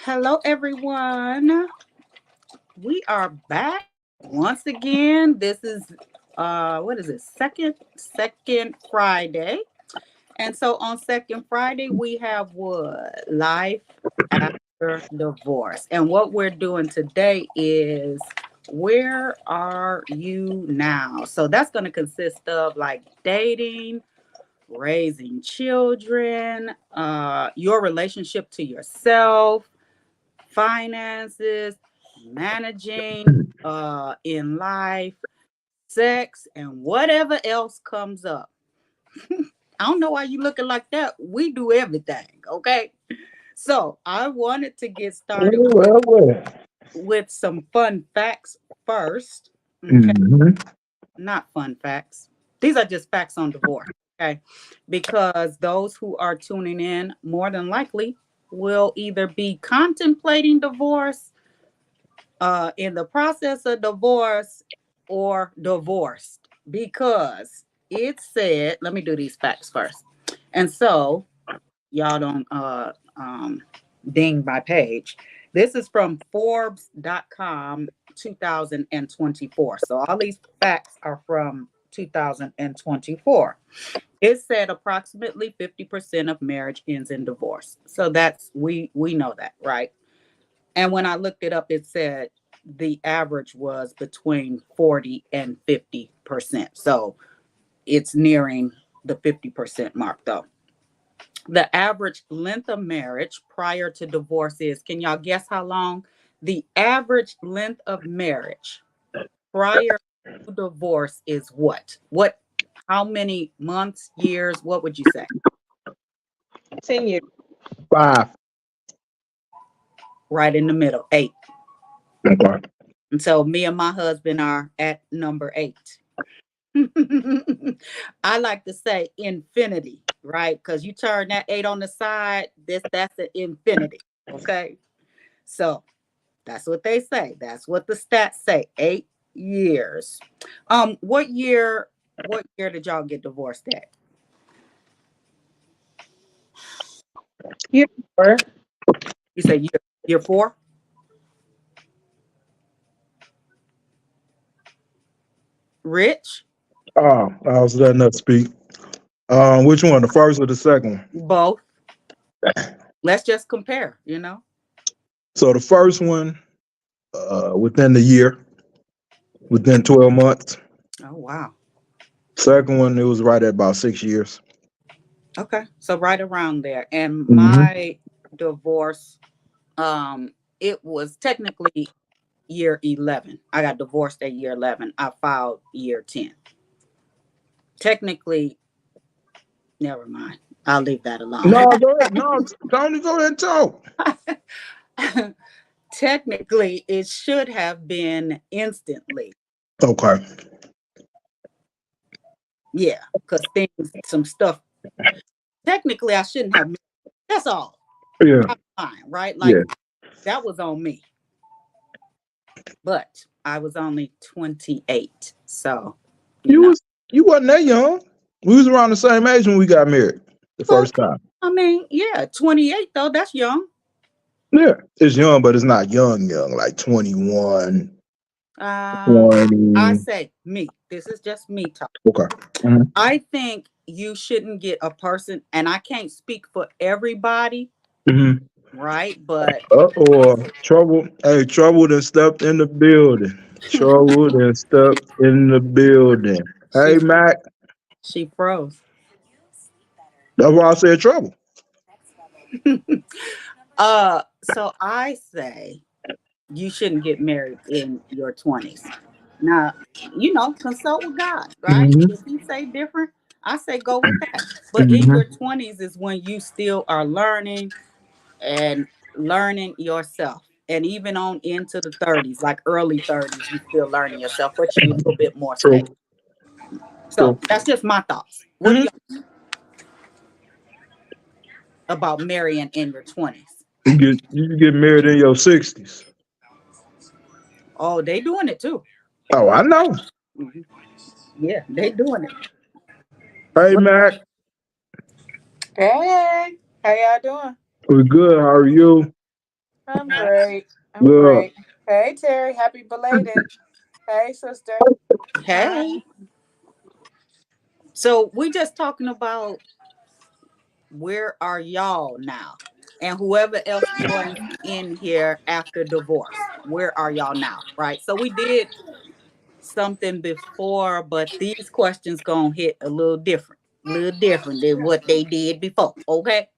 Hello, everyone. We are back once again. This is what is it? Second Friday. And so on second Friday, we have what? Life after divorce. And what we're doing today is where are you now? So that's going to consist of like dating, raising children, your relationship to yourself, finances, managing in life, sex, and whatever else comes up. I don't know why you looking like that. We do everything, okay? So I wanted to get started Well. with some fun facts first. Okay, Hmm. not fun facts. These are just facts on divorce. Okay, because those who are tuning in more than likely will either be contemplating divorce, in the process of divorce, or divorced, because it said, let me do these facts first. And so y'all don't ding my page. This is from Forbes.com 2024. So all these facts are from 2024. It said approximately 50% of marriage ends in divorce. So that's we know that, right? And when I looked it up, it said the average was between 40 and 50%. So it's nearing the 50% mark, though. The average length of marriage prior to divorce is, can y'all guess how long? The average length of marriage prior to divorce is what? How many months, years? What would you say? 10 years. 5. Right in the middle, 8. Okay. And so me and my husband are at number 8. I like to say infinity, right? Because you turn that 8 on the side, that's an infinity. Okay. So that's what they say. That's what the stats say. 8 years. What year did y'all get divorced at? Year 4. You say year 4? Rich? I was letting us speak. Which one? The first or the second one? Both. Let's just compare. So the first one, within the year, within 12 months. Oh wow. Second one, it was right at about 6 years. Okay. So right around there. And Hmm. my divorce, it was technically year 11. I got divorced at year 11. I filed year 10. Technically, never mind. I'll leave that alone. No, go ahead. No, Tony, go ahead and talk. Technically, it should have been instantly. Okay. Yeah, because some stuff, technically, I shouldn't have. That's all. Yeah. Fine, right? Like, Yeah. that was on me. But I was only 28. So, you You know. was you wasn't that young. We was around the same age when we got married the Well, first time. I mean, yeah, 28, though, that's young. Yeah. It's young, but it's not young, like 21, Um, I 20. say me. This is just me talking. Okay. Mhm. I think you shouldn't get a person, and I can't speak for everybody, Mhm. right? But Uh-oh, trouble. Hey, trouble that stepped in the building. Trouble that stepped in the building. she Hey, Mac. she froze. That's why I said trouble. So I say you shouldn't get married in your 20s. Now, consult with God, right? Hmm. If He say different, I say go with that. But in Hmm. your 20s is when you still are learning and learning yourself. And even on into the 30s, like early 30s, you still learning yourself, but you're a little bit more True. stable. So True. that's just my thoughts. What do Hmm. you about marrying in your 20s? You get married in your 60s. Oh, they doing it too. Oh, I know. Mhm. Yeah, they doing it. Hey, What? Mac. Hey, how y'all doing? We good. How are you? I'm great. I'm Look, great. Hey, Terry. Happy belated. Hey, sister. Hey. So we just talking about where are y'all now? And whoever else joins in here after divorce, where are y'all now? Right. So we did something before, but these questions gonna hit a little different than what they did before. Okay.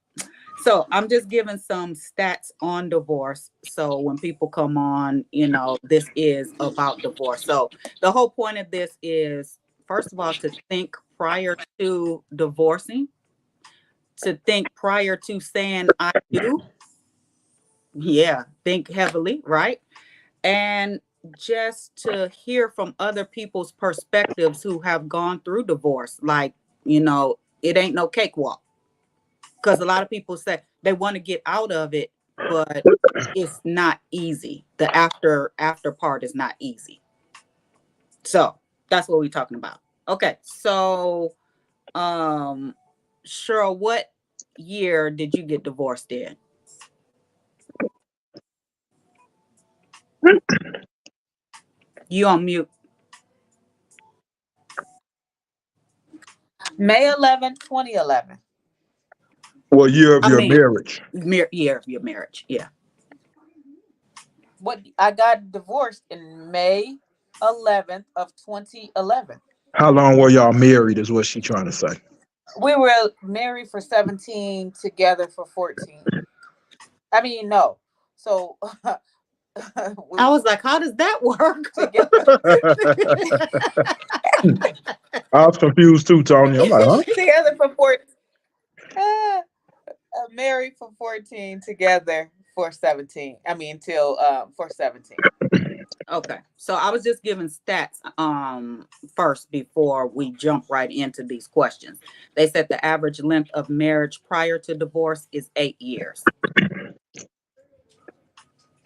So I'm just giving some stats on divorce. So when people come on, this is about divorce. So the whole point of this is, first of all, to think prior to divorcing, to think prior to saying I do. Yeah, think heavily, right? And just to hear from other people's perspectives who have gone through divorce. Like, it ain't no cakewalk. Because a lot of people say they want to get out of it, but it's not easy. The after part is not easy. So that's what we're talking about. Okay, so Cheryl, what year did you get divorced in? You on mute. May 11th, 2011. what year of I your mean, marriage? year of your marriage. Yeah. What I got divorced in May 11th of 2011. How long were y'all married? Is what she trying to say. We were married for 17, together for 14. I mean, no. So we I was like, how does that work? together I was confused too, Tony. I'm like, huh? together for 14. Uh, married for 14, together for 17. I mean, till for 17. Okay. So I was just giving stats first before we jump right into these questions. They said the average length of marriage prior to divorce is 8 years.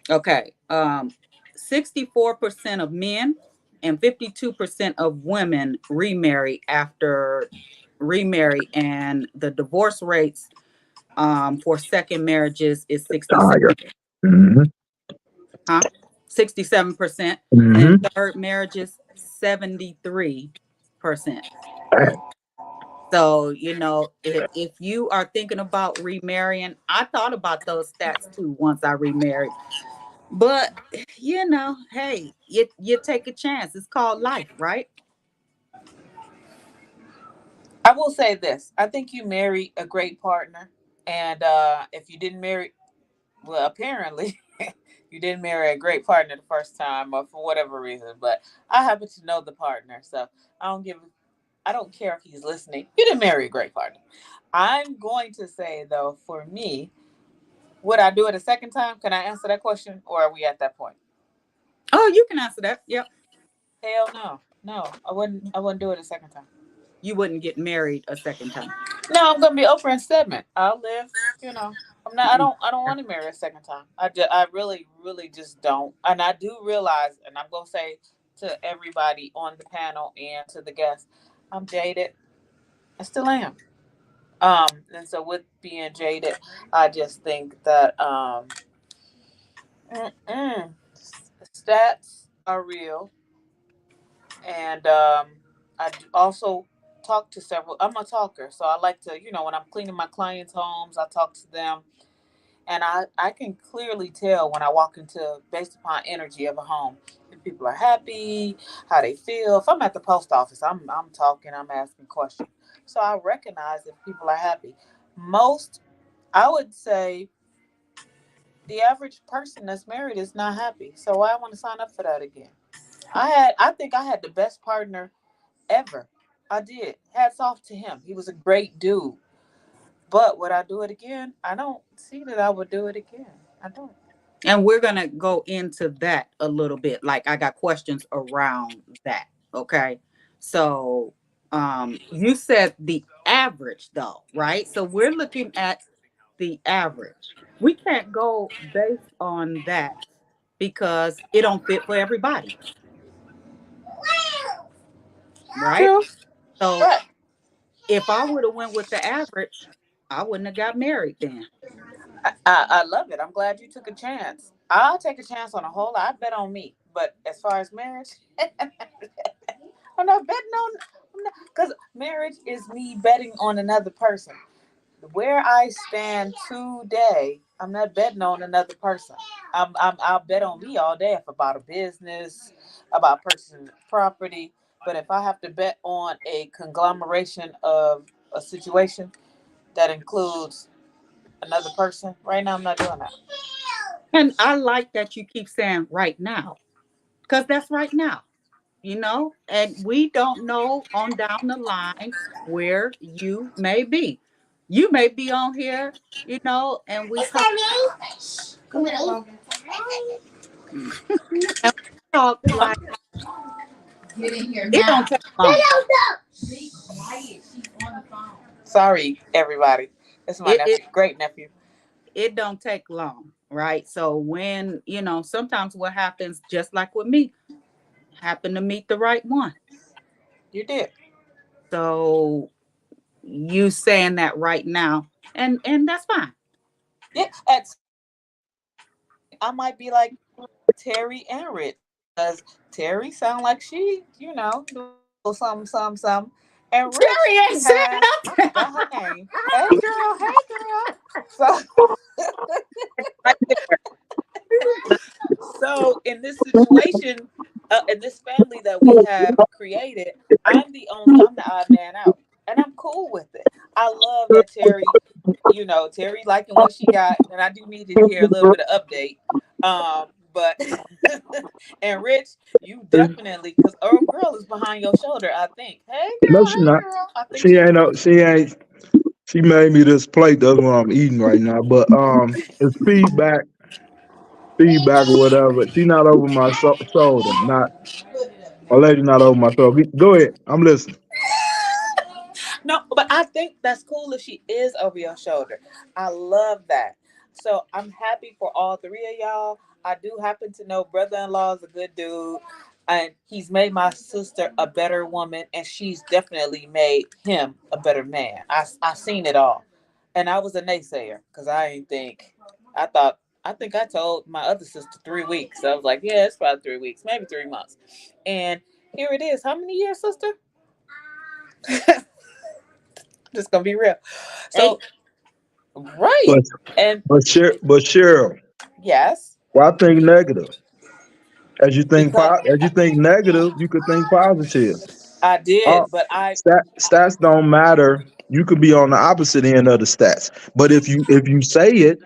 Okay. 64% of men and 52% of women remarry, and the divorce rates for second marriages is 67. Higher. Mm-hmm. Huh? 67%. Mm-hmm. And third marriages, 73%. So, if you are thinking about remarrying, I thought about those stats too once I remarried. But, hey, you take a chance. It's called life, right? I will say this. I think you married a great partner. And if you didn't marry, well, apparently you didn't marry a great partner the first time or for whatever reason. But I happen to know the partner. So I don't give, I don't care if he's listening. You didn't marry a great partner. I'm going to say, though, for me, would I do it a second time? Can I answer that question? Or are we at that point? Oh, you can answer that. Yep. Hell no. No, I wouldn't do it a second time. You wouldn't get married a second time. No, I'm gonna be Oprah and Stedman. I'll live, you know. I'm not. I don't want to marry a second time. I really, really just don't. And I do realize, and I'm gonna say to everybody on the panel and to the guests, I'm jaded. I still am. And so with being jaded, I just think that mm-mm, stats are real, and I also talk to several. I'm a talker, so I like to, when I'm cleaning my clients' homes, I talk to them, and I can clearly tell when I walk into, based upon energy of a home, if people are happy, how they feel. If I'm at the post office, I'm talking, I'm asking questions, so I recognize if people are happy. Most, I would say, the average person that's married is not happy. So why I want to sign up for that again? I think I had the best partner ever. I did. Hats off to him. He was a great dude. But would I do it again? I don't see that I would do it again. I don't. And we're going to go into that a little bit. Like, I got questions around that. Okay. So, you said the average, though, right? So we're looking at the average. We can't go based on that because it don't fit for everybody, right? True. So But if I would have went with the average, I wouldn't have got married then. I love it. I'm glad you took a chance. I'll take a chance on a whole lot. I bet on me. But as far as marriage, I'm not betting on, because marriage is me betting on another person. Where I stand today, I'm not betting on another person. I'll bet on me all day if about a business, about purchasing property. But if I have to bet on a conglomeration of a situation that includes another person, right now I'm not doing that. And I like that you keep saying right now, because that's right now, and we don't know on down the line where you may be. You may be on here, and we talk, and we talk like Get in here it don't now. take long. Be quiet. She's on the phone. Sorry, everybody. This is my It, nephew, it great nephew. it don't take long, right? So when, sometimes what happens, just like with me, happen to meet the right one. You did. So you saying that right now, and that's fine. Yeah. I might be like Terry and Rich, because Terry sound like she, do a little something, something, something. And Rich Terry ain't saying has, I nothing. forgot her name. Hey girl, hey girl. So, Right there. so in this situation, in this family that we have created, I'm the odd man out, and I'm cool with it. I love that Terry, Terry liking what she got, and I do need to hear a little bit of update. But and Rich, you definitely, because Earl Girl is behind your shoulder, I think. No, she Hey not. girl, I think She she. ain't. No, she ain't. She made me this plate. That's what I'm eating right now. But it's feedback or whatever. She not over my shoulder. Not my lady. Not over my shoulder. Go ahead. I'm listening. No, but I think that's cool if she is over your shoulder. I love that. So I'm happy for all three of y'all. I do happen to know brother-in-law is a good dude, and he's made my sister a better woman, and she's definitely made him a better man. I seen it all, and I was a naysayer because I didn't think. I think I told my other sister 3 weeks. I was like, yeah, it's about 3 weeks, maybe 3 months, and here it is. How many years, sister? Just gonna be real. Hey, So right, But and but Cheryl, yes, why think negative? because As you think negative, you could think positive. I Uh, did, but I stats don't matter. You could be on the opposite end of the stats. But if you say it,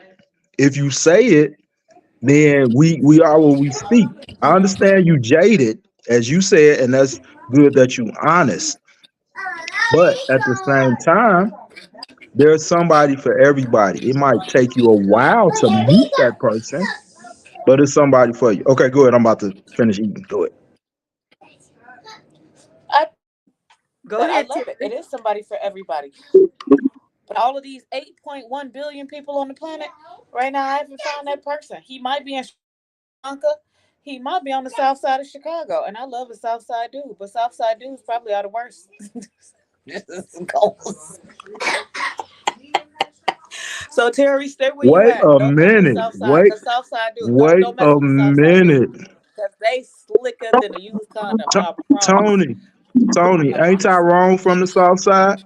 then we are what we speak. I understand you jaded, as you said, and that's good that you honest. But at the same time, there's somebody for everybody. It might take you a while to meet that person, but it's somebody for you. Okay, go ahead. I'm about to finish eating. Go ahead. I go that I ahead, love it. It Terry. is somebody for everybody. But all of these 8.1 billion people on the planet right now, I haven't found that person. He might be in Sri Lanka. He might be on the south side of Chicago, and I love a south side dude, but south side dudes probably are the worst. Just goes. So Terry, stay where you Wait at. a Don't come to the minute. south side, cause south side dudes Wait don't mess a with the south side dudes, minute. cause they slicker than a used condom. T- I promise. Tony, Tony, ain't Tyrone from the South Side?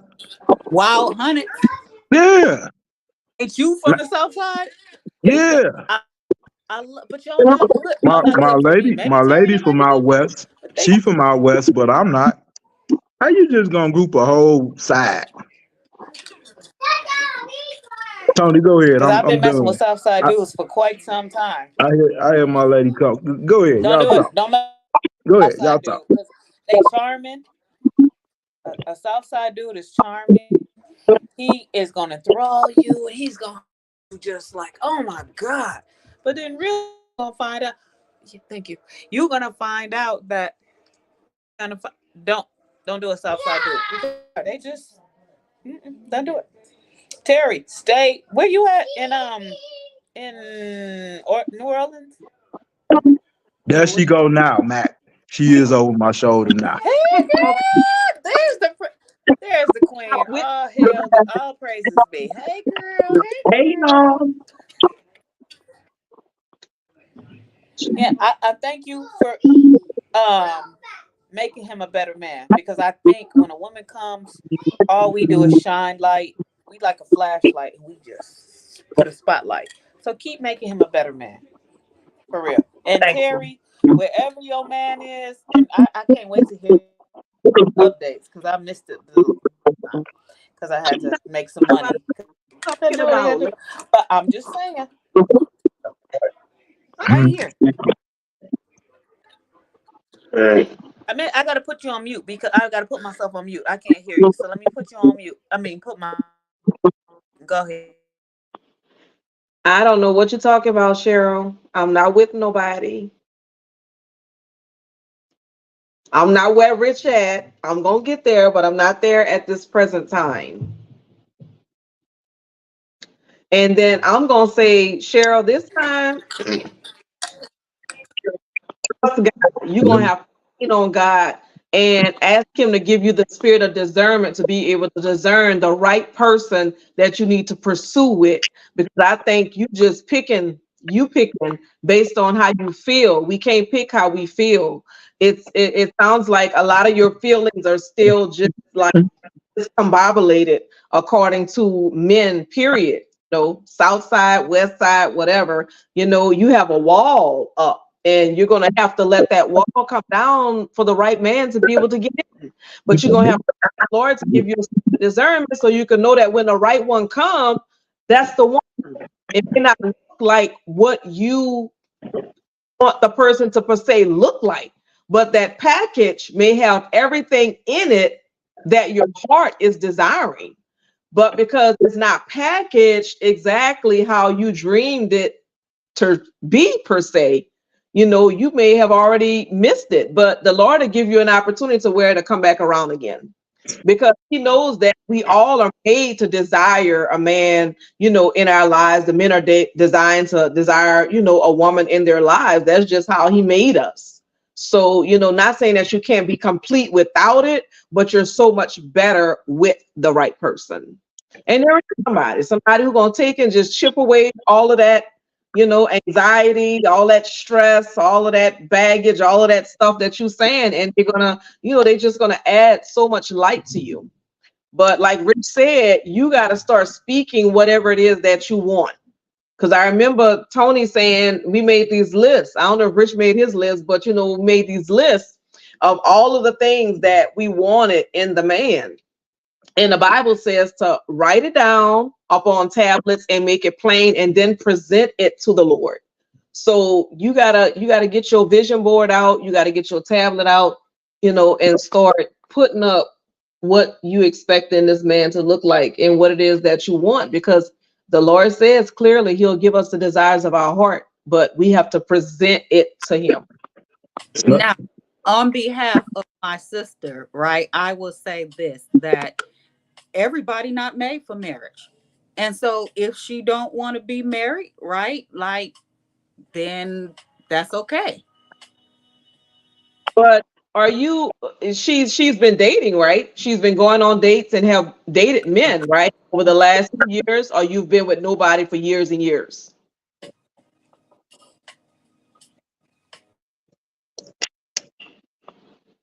Wild hunted. Yeah, Ain't you from the south side? yeah. I, but y'all not good. Y'all not good for me. Maybe My Terry lady and might from be out good for me, west. but they She from out west, but I'm not. How you just gonna group a whole side? Tony, go ahead. because I've been I'm messing with done. Southside I, dudes for quite some time. I hear my lady come. Go ahead, Don't y'all do it. talk. Don't mess Go with ahead, y'all Southside talk. dude because they charming. A Southside dude is charming. He is gonna throw you, and he's gonna just like, oh my god. But then really gonna find out. Thank you. You're gonna find out that gonna don't don't do a Southside dude. They just don't do it. Terry, stay where you at in New Orleans. There she go now, Mac. She is over my shoulder now. Hey girl, there's the queen. With All hail, all praises be. Hey girl, hey Hey, girl. Yeah, I thank you for making him a better man, because I think when a woman comes, all we do is shine light. We like a flashlight and we just put a spotlight. So keep making him a better man, for real. And Thank you. Terry, wherever your man is, and I can't wait to hear updates because I missed it because I had to make some money. Gotta do what I gotta do. But I'm just saying, right here. I mean, I gotta put you on mute because I gotta put myself on mute. I can't hear you, so let me put you on mute. I mean, put my. Go ahead. I don't know what you're talking about, Cheryl. I'm not with nobody. I'm not where Rich at. I'm gonna get there, but I'm not there at this present time. And then I'm gonna say, Cheryl, this time you're gonna have to lean on God and ask him to give you the spirit of discernment to be able to discern the right person that you need to pursue with. Because I think you picking based on how you feel. We can't pick how we feel. It sounds like a lot of your feelings are still just like discombobulated according to men, period. South side, west side, whatever, you have a wall up. And you're going to have to let that wall come down for the right man to be able to get in. But you're going to have the Lord to give you discernment so you can know that when the right one comes, that's the one. It may not look like what you want the person to per se look like, but that package may have everything in it that your heart is desiring. But because it's not packaged exactly how you dreamed it to be per se, you may have already missed it, but the Lord will give you an opportunity to where to come back around again, because he knows that we all are made to desire a man, in our lives. The men are designed to desire, a woman in their lives. That's just how he made us. So, not saying that you can't be complete without it, but you're so much better with the right person. And there is somebody who's going to take and just chip away all of that, anxiety, all that stress, all of that baggage, all of that stuff that you're saying, and they're gonna, they're just gonna add so much light to you. But like Rich said, you got to start speaking whatever it is that you want. Because I remember Tony saying we made these lists. I don't know if Rich made his list, but we made these lists of all of the things that we wanted in the man. And the Bible says to write it down up on tablets and make it plain and then present it to the Lord. So you gotta get your vision board out, you gotta get your tablet out, and start putting up what you expect in this man to look like and what it is that you want, because the Lord says clearly he'll give us the desires of our heart, but we have to present it to him. Now, on behalf of my sister, right, I will say this, that everybody not made for marriage. And so if she don't want to be married, right, like, then that's okay. But she's been dating, right? She's been going on dates and have dated men, right, over the last years, or you've been with nobody for years and years?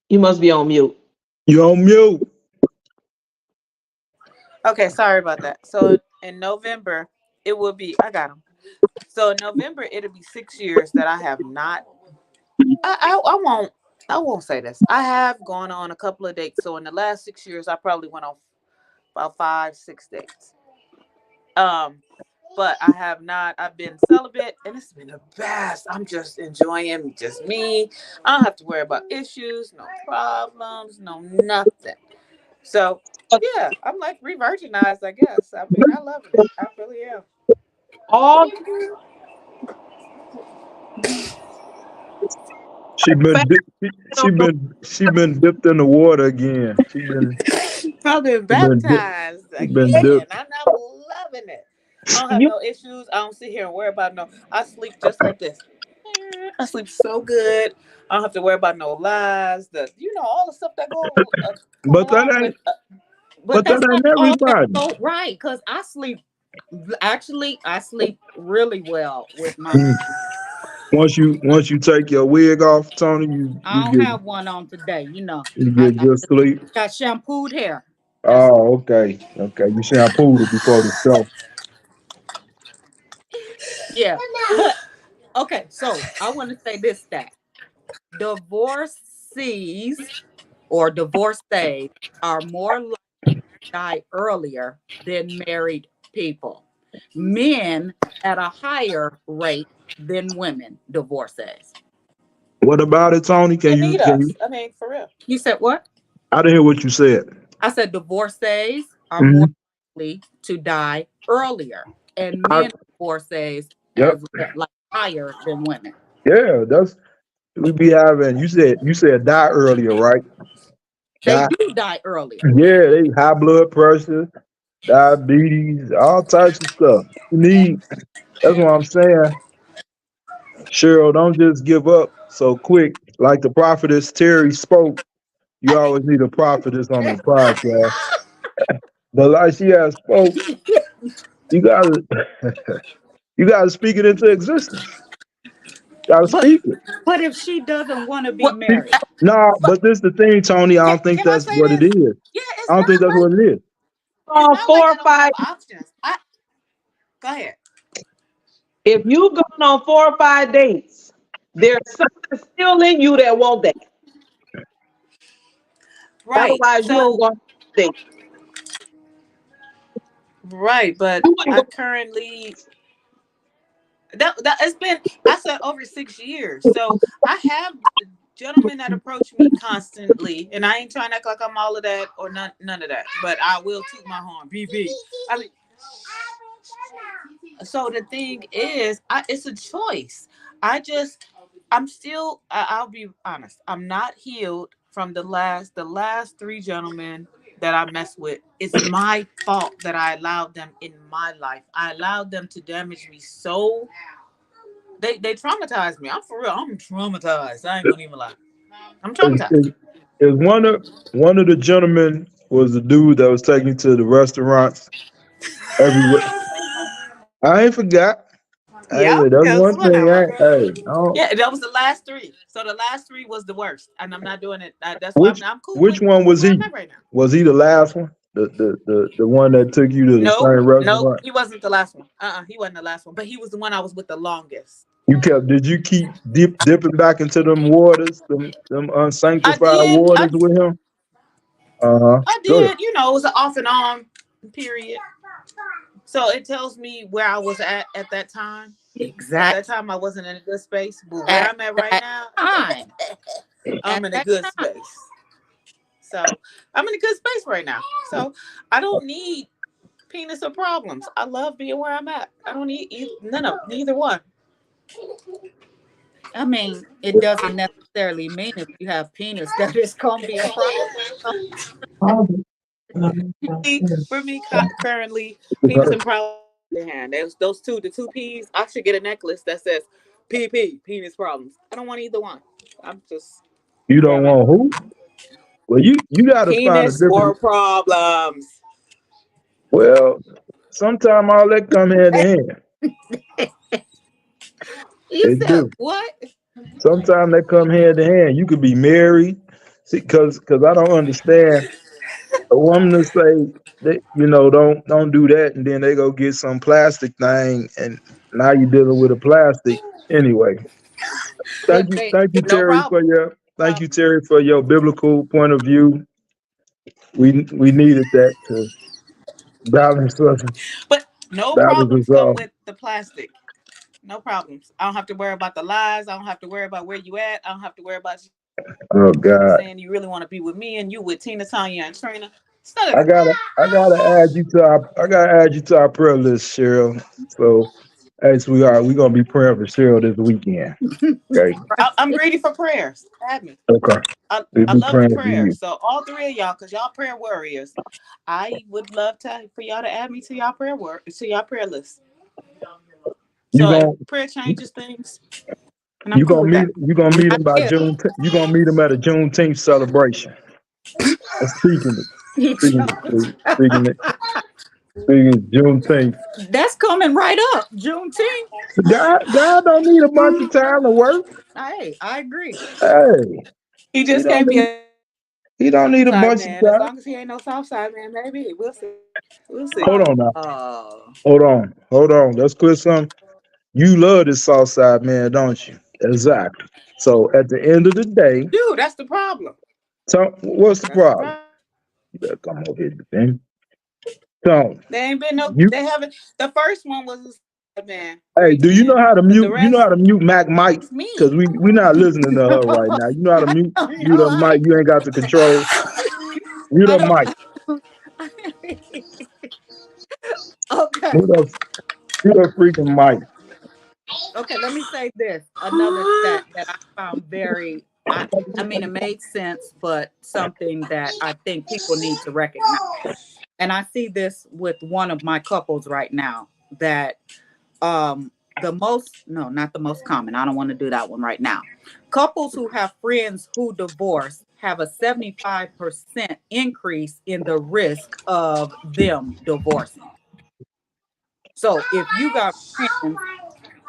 You must be on mute. You're on mute. Okay, sorry about that. So in November, it will be. I got him. So in November, it'll be 6 years that I have not. I won't say this. I have gone on a couple of dates. So in the last 6 years, I probably went on about 5-6 dates. But I have not. I've been celibate, and it's been the best. I'm just enjoying just me. I don't have to worry about issues, no problems, no nothing. So yeah, I'm like re-virginized, I guess. I mean, I love it. I really am. All She been dipped in the water again. I've been baptized again. I'm loving it. I don't have no issues. I don't sit here and worry about no. I sleep just like this. I sleep so good. I don't have to worry about no lies. All the stuff that go. But that ain't. But that ain't everybody. So, right, because I sleep really well with my Once you take your wig off, Tony, I don't have one on today. you I, get I good sleep. got shampooed hair. That's Oh, okay. Okay. You shampooed it before the show. yeah. But okay, so I want to say this stat. Divorcees or divorcees are more likely to die earlier than married people. Men at a higher rate than women divorcees. What about it, Tony? They need us. I mean, for real. You said what? I didn't hear what you said. I said divorcees are more Mhm. likely to die earlier, and I- men divorcees Yep. as like higher than women. Yeah, that's we be having. You said die earlier, right? They Die. do die earlier. Yeah, they high blood pressure, diabetes, all types of stuff. You need. That's what I'm saying. Cheryl, don't just give up so quick. Like the prophetess Terry spoke, you always need a prophetess on the podcast. But like she has spoke, you gotta you gotta speak it into existence. Gotta But speak it. but if she doesn't want to be What? married, Nah, but this the thing, Tony. I don't think Can I that's say what it this? is. Yeah, it's I don't not think that's like what it is. it's not 4 like or I don't 5. have options. Go ahead. If you've gone on 4 or 5 dates, there's something still in you that want that. Right. Otherwise, you don't So go on date. right, but You wouldn't I go- currently that it's been I said over 6 years. So I have gentlemen that approach me constantly, and I ain't trying to act like I'm all of that or none of that. But I will toot my horn. BB. I mean, so the thing is, it's a choice. I'll be honest. I'm not healed from the last 3 gentlemen that I messed with. It's my fault that I allowed them in my life. I allowed them to damage me so they traumatized me. I'm for real. I'm traumatized. I ain't gonna even lie. I'm traumatized. Is one of the gentlemen was the dude that was taking you to the restaurants everywhere. I ain't forgot. Hey, Yeah, that's because one thing. whatever. Oh, Yeah, that was the last 3. So the last 3 was the worst, and I'm not doing it. That's why which I'm cool which with one was where he? I'm at right now. Was he the last one? The one that took you to the Nope, same nope, restaurant? he wasn't the last one. He wasn't the last one, but he was the one I was with the longest. Did you keep dipping back into them waters, them I unsanctified did, waters with him? I Good. did. You know, it was an off and on period. So it tells me where I was at that time. At exactly that time, I wasn't in a good space. But where at I'm at right that now, time, I'm at in a that good time, space. So I'm in a good space right now. So I don't need penis or problems. I love being where I'm at. I don't need neither one. I mean, it doesn't necessarily mean if you have penis that it's gonna be a For me, currently, penis and problems in hand. Those two, the 2 P's. I should get a necklace that says PP, penis problems. I don't want either one. I'm just You where don't I'm at. want who? Well, you got to find a Penis or different. problems. Well, sometime all that come hand in hand. You They said do. what? Sometimes they come hand in hand. You could be married. See, because I don't understand a woman to say that don't do that, and then they go get some plastic thing, and now you're dealing with a plastic anyway. But they Thank you, No Terry, problem. for your biblical point of view. We needed that to balance us But no balance problems us come off. with the plastic. No problems. I don't have to worry about the lies. I don't have to worry about where you at. I don't have to worry about Oh you God. saying you really want to be with me and you with Tina, Tanya, and Trina. It's none of I that. gotta add you to our prayer list, Cheryl. So, hey, sweetheart, we're gonna be praying for Cheryl this weekend. Okay. I'm ready for prayers. Add me. Okay. We'll I be love the praying for you. prayers. So all 3 of y'all, because y'all prayer warriors, I would love for y'all to add me to y'all prayer list. You So if gonna prayer changes things, and I'm cool with that. you gonna meet I him by will. June. You gonna meet him at a Juneteenth celebration. Speaking it, speaking it. Figured Juneteenth. That's coming right up. Juneteenth. God don't need a bunch of time to work. Hey, I agree. Hey, He he just don't can't be need a he don't need a side bunch of man. As time. long as he ain't no south side man, maybe we'll see. We'll see. Hold on now. Oh, Hold on. Let's clear something. You love this South Side man, don't you? Exactly. So at the end of the day, Dude, that's the problem. what's the That's the problem? problem. You better come over here, defend. So They ain't been no. you They haven't. The first one was a side man, hey, great do you know man, how to but the mute? You know how rest to mute Mac Mike? is me. Because we not listening to her right now. You know how to mute her no, mic. You ain't got the control. Mute I her don't. mic. Okay. Mute her, mute her freaking mic. Okay, let me say this. Another stat that I found very I mean it made sense, but something that I think people need to recognize. And I see this with one of my couples right now that the most no, not the most common. I don't want to do that one right now. Couples who have friends who divorce have a 75% increase in the risk of them divorcing. So if you got friends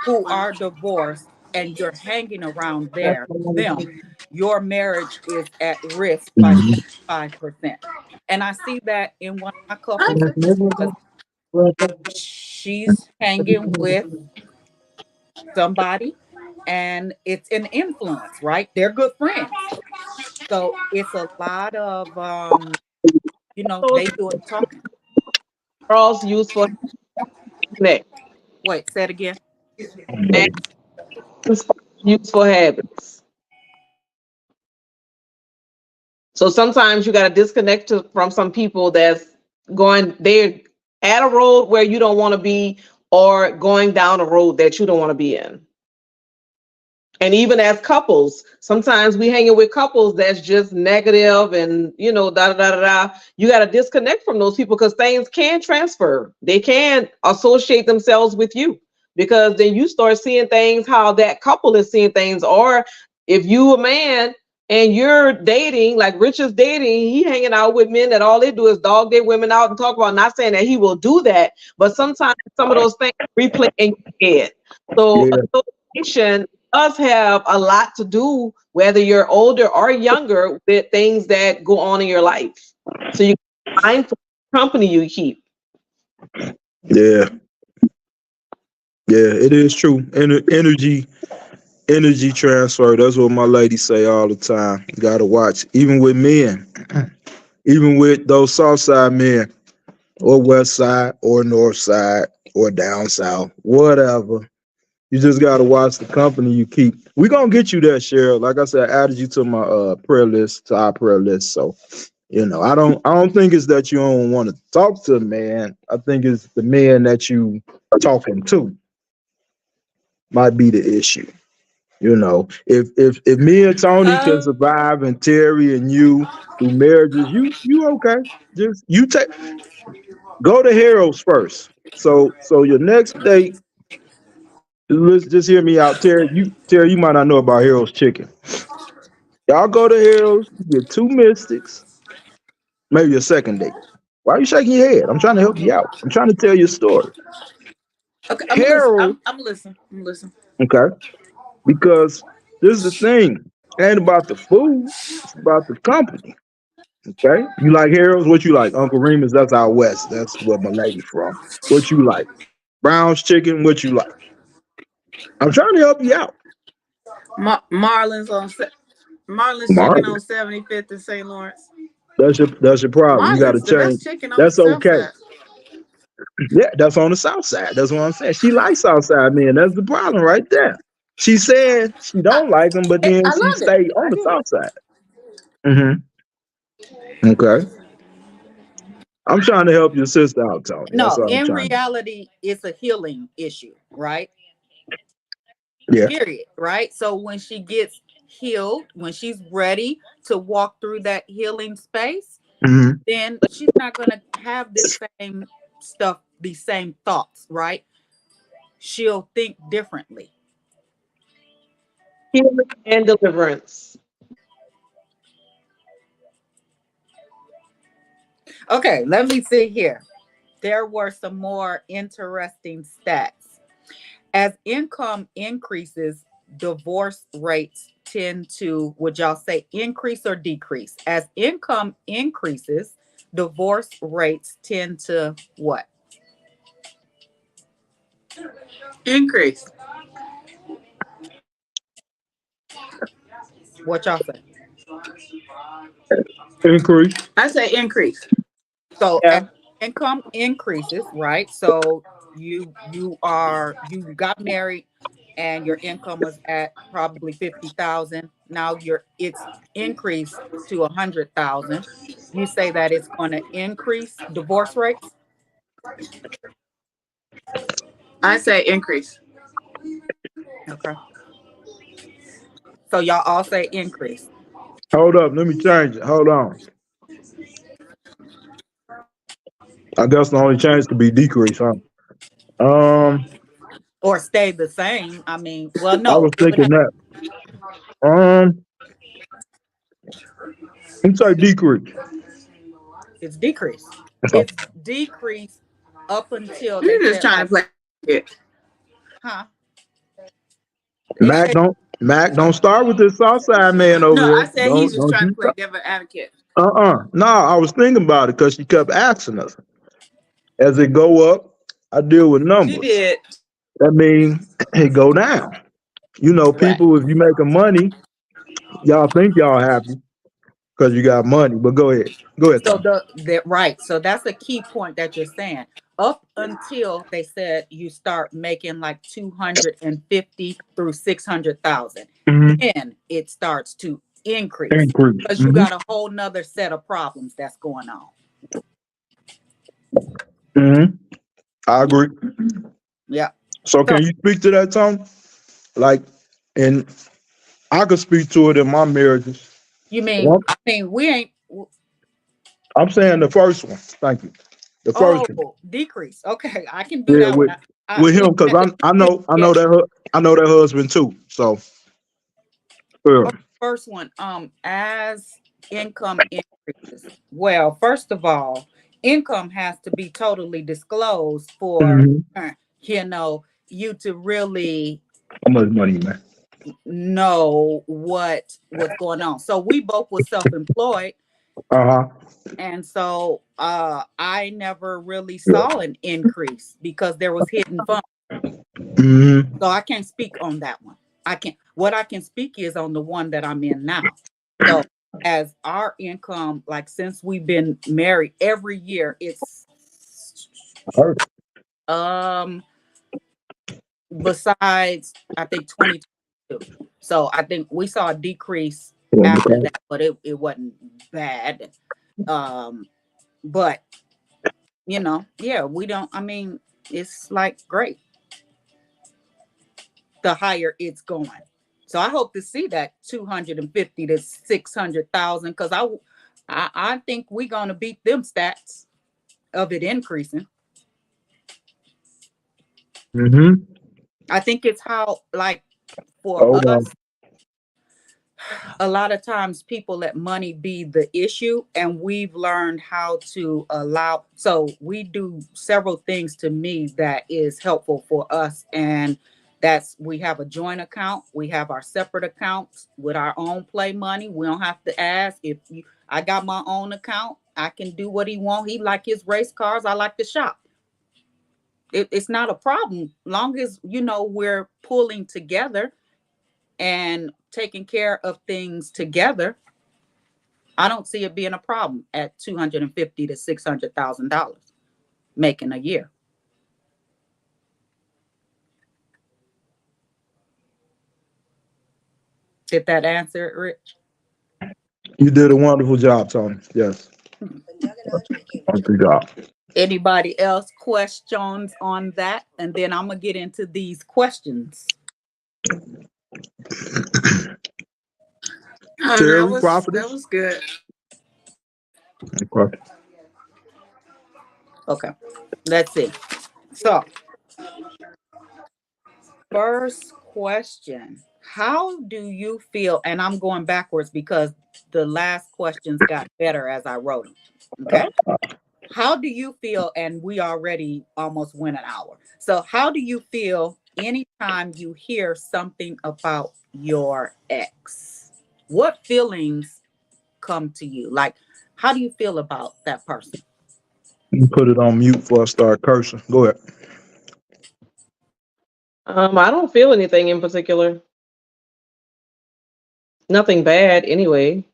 who are divorced and you're hanging around them, your marriage is at risk by Mhm. 5%. And I see that in one of my couples because she's hanging with somebody and it's an influence, right? They're good friends. So it's a lot of Those they do it talking. girls useful next Wait, say it again. and useful habits. So sometimes you got to disconnect from some people that's they're at a road where you don't want to be, or going down a road that you don't want to be in. And even as couples, sometimes we hanging with couples that's just negative and da da da da da. You got to disconnect from those people because things can transfer. They can associate themselves with you because then you start seeing things how that couple is seeing things. Or if you a man and you're dating, like Rich is dating, he hanging out with men that all they do is dog their women out and talk about. Not saying that he will do that, but sometimes some of those things replay in your head. So Yeah, association does have a lot to do, whether you're older or younger, with things that go on in your life. So you mindful of the company you keep. yeah, yeah. It is true. Energy transfer. That's what my lady say all the time. You gotta watch. Even with men, even with those South Side men, or West Side, or North Side, or down South, whatever. You just gotta watch the company you keep. We gonna get you there, Cheryl. Like I said, I added you to my prayer list, to our prayer list. So, I don't think it's that you don't want to talk to a man. I think it's the man that you are talking to might be the issue. If me and Tony can Um, survive, and Terry and you through marriages, you okay. Just you go to Heroes first. So your next date, let's just hear me out, Terry, you might not know about Heroes Chicken. Y'all go to Heroes, you get two mystics, maybe a second date. Why are you shaking your head? I'm trying to help you out. I'm trying to tell you a story. okay, I'm gonna listen. Harold, I'm listen. I'm listen. okay, because this is the thing. It ain't about the food, it's about the company. Okay? You like Harold's? What you like? Uncle Remus, that's out west. That's where my lady from. What you like? Brown's chicken, what you like? I'm trying to help you out. Marlins Marlins chicken Marvin. on 75th in St. Lawrence. That's your problem. You gotta Marlins, the change. best chicken on the That's south okay. side. Yeah, that's on the south side. That's what I'm saying. She likes south side men. That's the problem right there. She said she I, don't like them, but then I she love it. stayed on I the do. south side. Okay. I'm trying to help your sister out, Tony. That's No, all I'm in trying to reality, it's a healing issue, right? do. Yeah. Period, right? So when she gets healed, when she's ready to walk through that healing space, hmm then she's not going to have this same stuff, these same thoughts, right? She'll think differently. Healing and deliverance. Okay, let me see here. there were some more interesting stats. As income increases, divorce rates tend to, would y'all say increase or decrease? As income increases, divorce rates tend to what? Increase. What y'all say? Increase. I say increase. So as Yeah. income increases, right? So you got married and your income was at probably 50,000. Now it's increased to 100,000. You say that it's going to increase divorce rates? I say increase. Okay. So y'all all say increase Hold up, let me change it. Hold on. I guess the only change could be decrease, huh? Um, or stay the same. I mean, well, I no, was it would thinking have, that. Let's say decrease. it's decreased. It's decreased up until they You're just said trying to like, play it. huh? It Mac said don't start with this Southside man over No, I here. said he's just Don't trying to you play start. devil advocate. No, I was thinking about it because she kept asking us. As it go up, I deal with She numbers. did. That means it go down. You know, Right. people, if you making money, y'all think y'all happy because you got money. But go ahead. Go ahead, so Tom. the right. So that's a key point that you're saying. Up until they said you start making like 250 through 600,000, Mm-hmm. then it starts to increase Increase. because you Mm-hmm. got a whole nother set of problems that's going on. Mm-hmm. I agree. Yeah. So So can you speak to that, Tom? Like, and I could speak to it in my marriages. you mean, Well, I mean, we ain't, I'm saying the first one. Thank you. The first one. oh, decrease. Okay. I can do Yeah, that one. with him because Yeah. I know that husband too. So yeah. First one, as income increases. Well, first of all, income has to be totally disclosed for Mm-hmm. you know you to really How much money, man? know what's going on. So we both were self-employed, Uh-huh. and so I never really Yeah. saw an increase because there was hidden funds. Mm-hmm. So I can't speak on that one. What I can speak is on the one that I'm in now. So as our income, like since we've been married every year, it's um besides I think 2022. So I think we saw a decrease after that, but it wasn't bad. Um, but yeah, we don't I mean, it's like great the higher it's going. So I hope to see that 250 to 600,000 because I think we're gonna beat them stats of it increasing. Mm-hmm. I think it's how like for Hold on. us, a lot of times people let money be the issue, and we've learned how to allow. So we do several things to me that is helpful for us, and that's we have a joint account, we have our separate accounts with our own play money. We don't have to ask if you. I got my own account. I can do what he want. He like his race cars. I like to shop. It's not a problem long as we're pulling together and taking care of things together. I don't see it being a problem at 250 to $600,000 making a year. Did that answer it, Rich? You did a wonderful job, Tony. Yes. Wonderful job. Anybody else questions on that? And then I'm gonna get into these questions. Terry, That prophetess. was good. Okay. Okay, let's see. So, first question. How do you feel? And I'm going backwards because the last questions got better as I wrote them. Okay. how do you feel? And we already almost went an hour. So how do you feel anytime you hear something about your ex? What feelings come to you? Like, how do you feel about that person? You put it on mute before I start cursing. Go ahead. I don't feel anything in particular. Nothing bad anyway.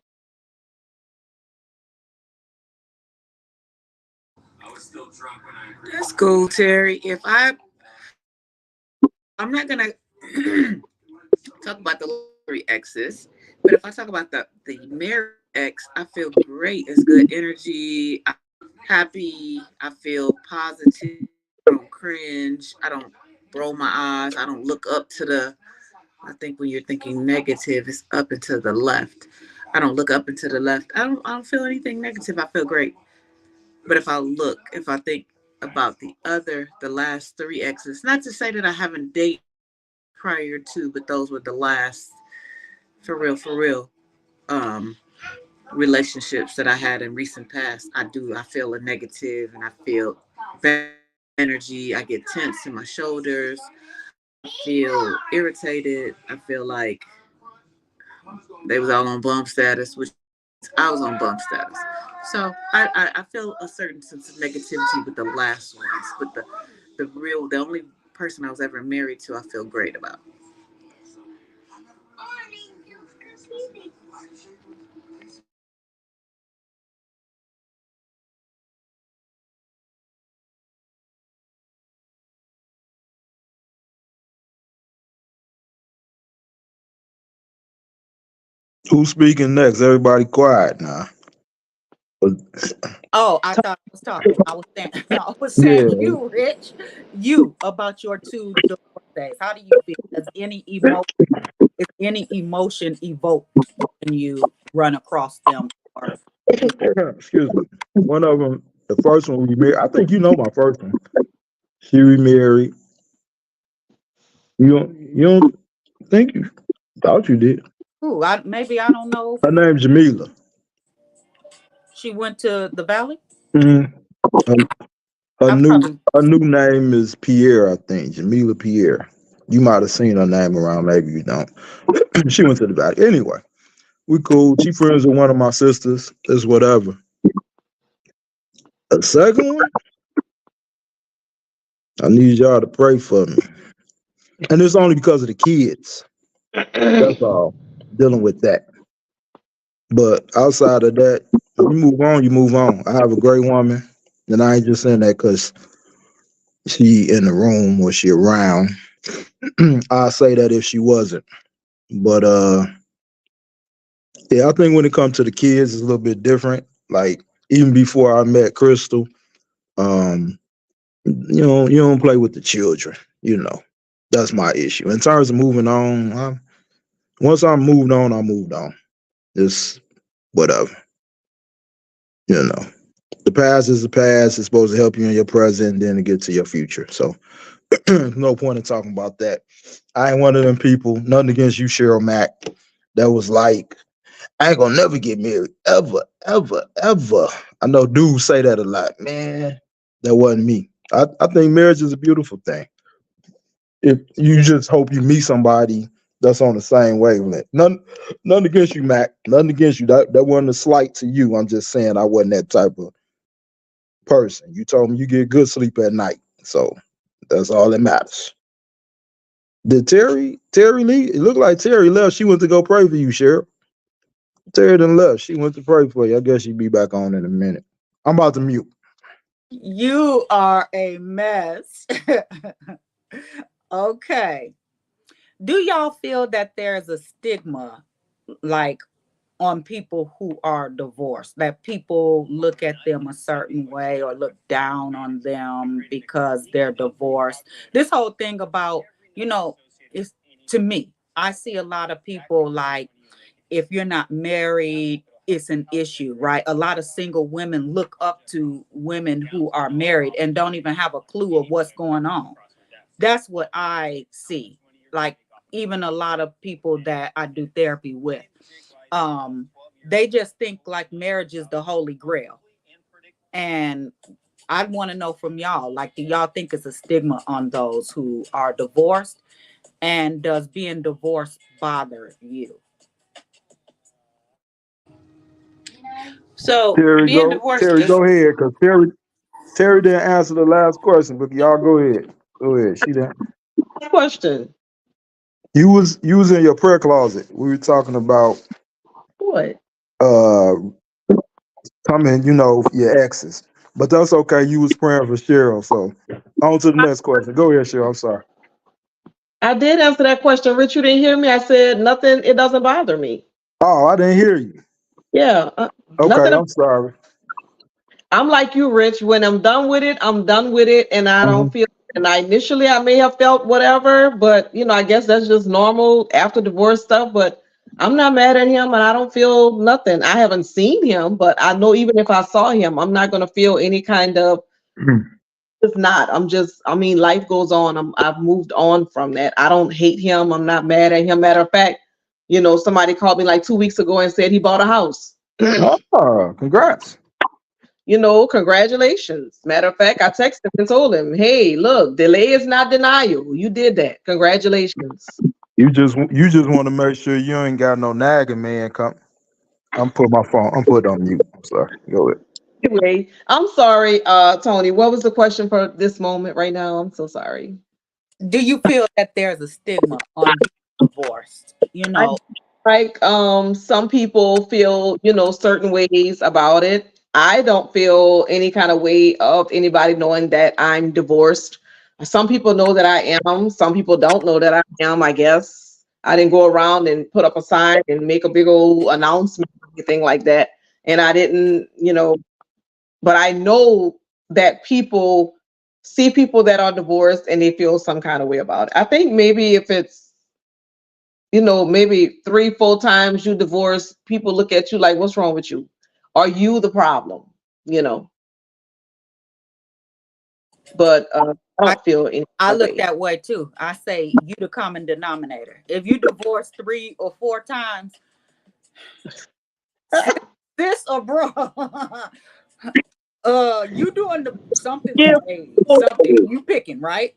That's cool, Terry. I'm not gonna talk about the three exes, but if I talk about the married ex, I feel great. It's good energy. I'm happy. I feel positive. I don't cringe. I don't roll my eyes. I don't look up to the. I think when you're thinking negative, it's up and to the left. I don't look up and to the left. I don't feel anything negative. I feel great. But if I think about the last three exes, not to say that I haven't dated prior to, but those were the last for real, um, relationships that I had in recent past. I feel a negative and I feel bad energy. I get tense in my shoulders. I feel irritated. I feel like they was all on bum status, which I was on bum status. So I feel a certain sense of negativity with the last ones, but the only person I was ever married to, I feel great about. Who's speaking next? Everybody quiet now. Oh, I thought I was talking. I was saying, I was saying Yeah. you, Rich, you about your two divorce days. How do you feel? Is any emotion evoked when you run across them? Or Excuse me. One of them, the first one we married. I think you know my first one. She remarried. You don't think you thought you did. who? Maybe I don't know. Her name's Jamila. She went to the valley. Mhm. Her, her I new probably. her new name is Pierre, I think. Jamila Pierre. You might have seen her name around, maybe you don't. She went to the back. Anyway, we cool. She friends with one of my sisters. It's whatever. The second one, I need y'all to pray for me. And it's only because of the kids. That's all. Dealing with that. But outside of that, you move on, you move on. I have a great woman. And I ain't just saying that because she in the room or she around. I'll say that if she wasn't. But yeah, I think when it comes to the kids, it's a little bit different. Like even before I met Crystal, um, you don't play with the children. You know, that's my issue. In terms of moving on, once I'm moved on, I moved on. It's whatever. You know, the past is the past. It's supposed to help you in your present, and then to get to your future. So, no point in talking about that. I ain't one of them people. Nothing against you, Cheryl Mack. That was like, I ain't gonna never get married, ever, ever, ever. I know dudes say that a lot. Man, that wasn't me. I think marriage is a beautiful thing. If you just hope you meet somebody that's on the same wavelength. None against you, Mac. Nothing against you. That wasn't a slight to you. I'm just saying I wasn't that type of person. You told me you get good sleep at night. So that's all that matters. Did Terry Lee? It looked like Terry left. She went to go pray for you, Cheryl. Terry done left. She went to pray for you. I guess she'll be back on in a minute. I'm about to mute. You are a mess. Okay. Do y'all feel that there's a stigma, like on people who are divorced, that people look at them a certain way or look down on them because they're divorced? This whole thing about, you know, it's to me, I see a lot of people like, if you're not married, it's an issue, right? A lot of single women look up to women who are married and don't even have a clue of what's going on. That's what I see. Like, even a lot of people that I do therapy with, um, they just think like marriage is the holy grail. And I want to know from y'all, like, do y'all think it's a stigma on those who are divorced? And does being divorced bother you? So Terry, being divorced Terry, just go ahead, because Terry didn't answer the last question, but y'all go ahead. Go ahead. She didn't. Question. You was in your prayer closet. We were talking about What? uh coming, your exes. But that's okay. You was praying for Cheryl. So on to the next question. Go ahead, Cheryl. I'm sorry. I did answer that question. Rich, you didn't hear me. I said nothing. It doesn't bother me. Oh, I didn't hear you. Yeah. Okay, Nothing. I'm sorry. I'm like you, Rich. When I'm done with it, I'm done with it, and I don't Mhm. feel. And I may have felt whatever, but I guess that's just normal after divorce stuff. But I'm not mad at him, and I don't feel nothing. I haven't seen him, but I know even if I saw him, I'm not gonna feel any kind of. Mhm. It's not. I'm just. I mean, life goes on. I've moved on from that. I don't hate him. I'm not mad at him. Matter of fact, somebody called me like 2 weeks ago and said he bought a house. Oh, congrats. Congratulations. Matter of fact, I texted him and told him, hey, look, delay is not denial. You did that. Congratulations. You just want to make sure you ain't got no nagging man come. I'm putting my phone. I'm putting it on mute. I'm sorry. Go ahead. Anyway, I'm sorry, Tony. What was the question for this moment right now? I'm so sorry. Do you feel that there's a stigma on being divorced? I like some people feel, certain ways about it. I don't feel any kind of way of anybody knowing that I'm divorced. Some people know that I am. Some people don't know that I am, I guess. I didn't go around and put up a sign and make a big old announcement or anything like that. And I didn't, but I know that people see people that are divorced and they feel some kind of way about it. I think maybe if it's maybe 3, 4 times you divorce, people look at you like, what's wrong with you? Are you the problem? But I I, don't feel any I look way. that way too. I say you the common denominator. If you divorce 3 or 4 times, this or bro, you doing something Yeah, right, something you picking, right?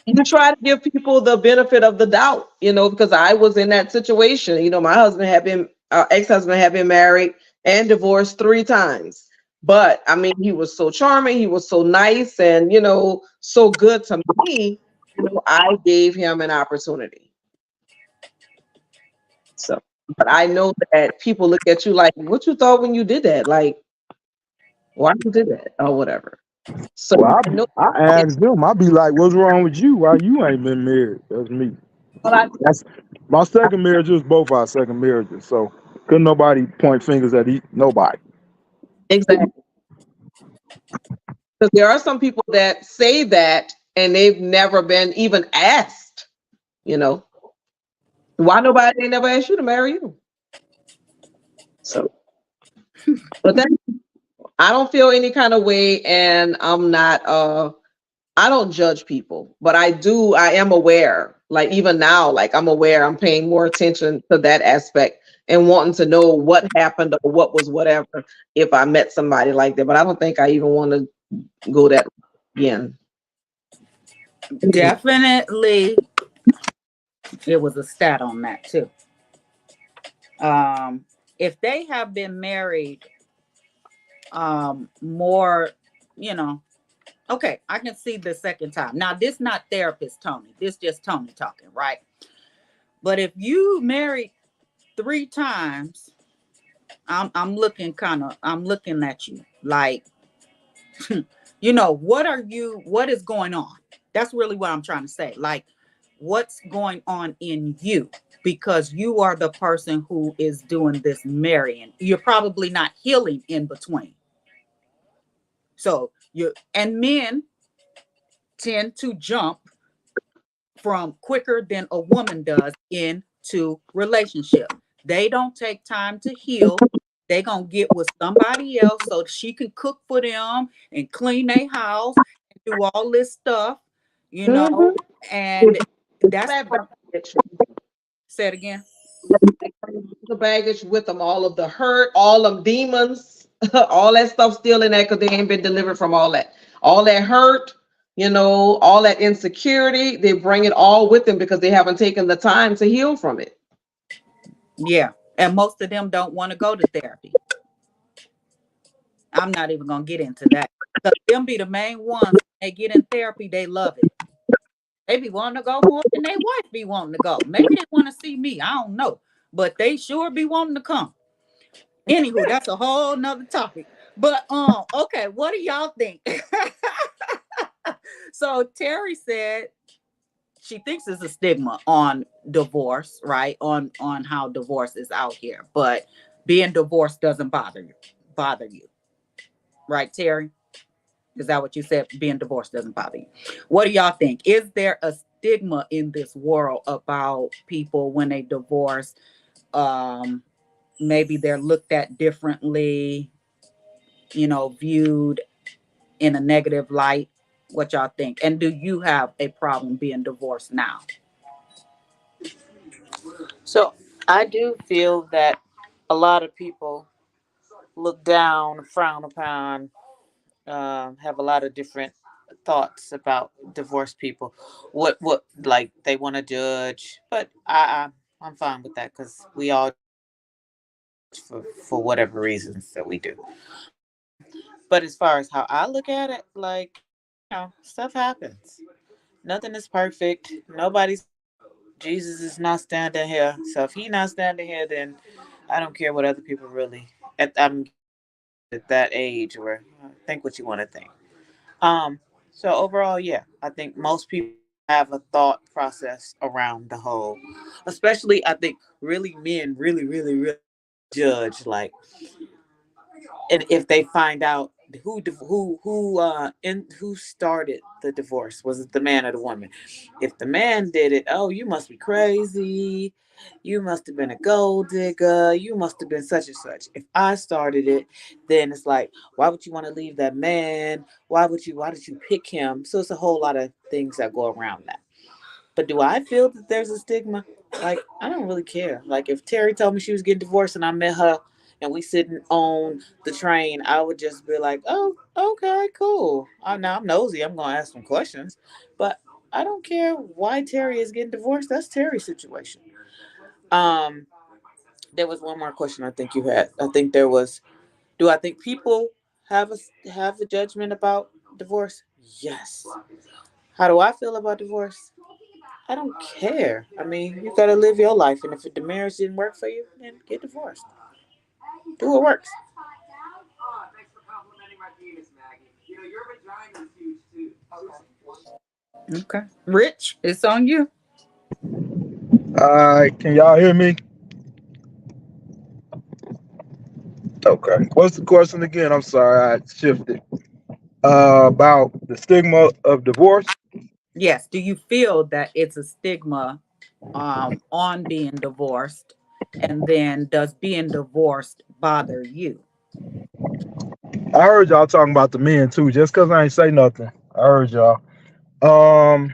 you try to give people the benefit of the doubt, because I was in that situation. My husband had been, ex-husband had been married and divorced 3 times. But I mean, he was so charming, he was so nice, and so good to me. I gave him an opportunity. So, but I know that people look at you like, what you thought when you did that? Like, why you did that or whatever. So Well, I know I asked them. I'd be like, "What's wrong with you? Why you ain't been married?" That's me. what I That's my second marriage. Was both our second marriages. So couldn't nobody point fingers at nobody. exactly. Because there are some people that say that and they've never been even asked, you know, why nobody ain't never asked you to marry you. So, but then I don't feel any kind of way, and I'm not I don't judge people, but I am aware. Like even now, like I'm aware, I'm paying more attention to that aspect and wanting to know what happened or what was whatever if I met somebody like that. But I don't think I even want to go that again. Definitely, it was a stat on that too. If they have been married, more, you know, okay, I can see the second time. Now, this not therapist Tony. This just Tony talking, right? But if you married 3 times, I'm looking I'm looking at you like, what is going on? That's really what I'm trying to say. Like, what's going on in you? Because you are the person who is doing this marrying. You're probably not healing in between. So and men tend to jump from quicker than a woman does into relationship. They don't take time to heal. They gonna get with somebody else so she can cook for them and clean their house and do all this stuff, you Mhm. know. And that's That what baggage, said again. the baggage with them, all of the hurt, all them demons. all that stuff still in there because they ain't been delivered from all that hurt, all that insecurity. They bring it all with them because they haven't taken the time to heal from it. Yeah. And most of them don't want to go to therapy. I'm not even going to get into that. Because them be the main ones. They get in therapy, they love it. They be wanting to go more than their wife be wanting to go. Maybe they want to see me. I don't know. But they sure be wanting to come. Anywho, that's a whole nother topic. But okay, what do y'all think? So Terry said she thinks there's a stigma on divorce, right? On how divorce is out here, but being divorced doesn't bother you. Right, Terry? Is that what you said? Being divorced doesn't bother you. What do y'all think? Is there a stigma in this world about people when they divorce? Maybe they're looked at differently, viewed in a negative light. What y'all think? And do you have a problem being divorced now? So I do feel that a lot of people look down, frown upon, have a lot of different thoughts about divorced people. What like they want to judge, but I'm fine with that because we all for whatever reasons that we do. But as far as how I look at it, like stuff happens. Nothing is perfect. Nobody's Jesus is not standing here. So if he's not standing here, then I don't care what other people really. I'm at that age where think what you want to think. So overall, yeah, I think most people have a thought process around the whole. Especially, I think really men really judge like, and if they find out who started the divorce, was it the man or the woman? If the man did it, oh, you must be crazy, you must have been a gold digger, you must have been such and such. If I started it, then it's like, why would you want to leave that man? Why did you pick him? So it's a whole lot of things that go around that. But do I feel that there's a stigma? Like, I don't really care. Like, if Terry told me she was getting divorced and I met her and we sitting on the train, I would just be like, oh, okay, cool. Now I'm nosy. I'm going to ask some questions. But I don't care why Terry is getting divorced. That's Terry's situation. Um, there was one more question I think you had. I think there was, do I think people have a judgment about divorce? Yes. How do I feel about divorce? I don't care. I mean, you gotta live your life, and if the marriage didn't work for you, then get divorced. Do what works. Okay. Rich, it's on you. All right, can y'all hear me? Okay. What's the question again? I'm sorry, I shifted. About the stigma of divorce. Yes. Do you feel that it's a stigma on being divorced? And then does being divorced bother you? I heard y'all talking about the men too. Just because I ain't say nothing, I heard y'all. Um,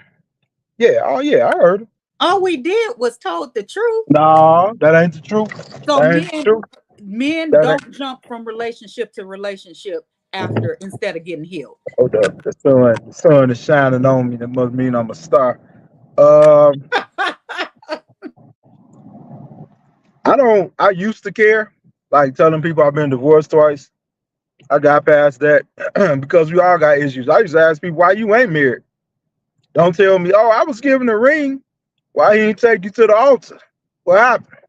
yeah. Oh yeah, I heard. All we did was told the truth. No, that ain't the truth. So That ain't the truth. men That ain't. don't jump from relationship to relationship instead of getting healed. Hold up. The sun is shining on me. That must mean I'm a star. Um, I used to care, like telling people I've been divorced twice. I got past that because we all got issues. I used to ask people why you ain't married. Don't tell me, oh, I was given a ring. Why he ain't take you to the altar? What happened?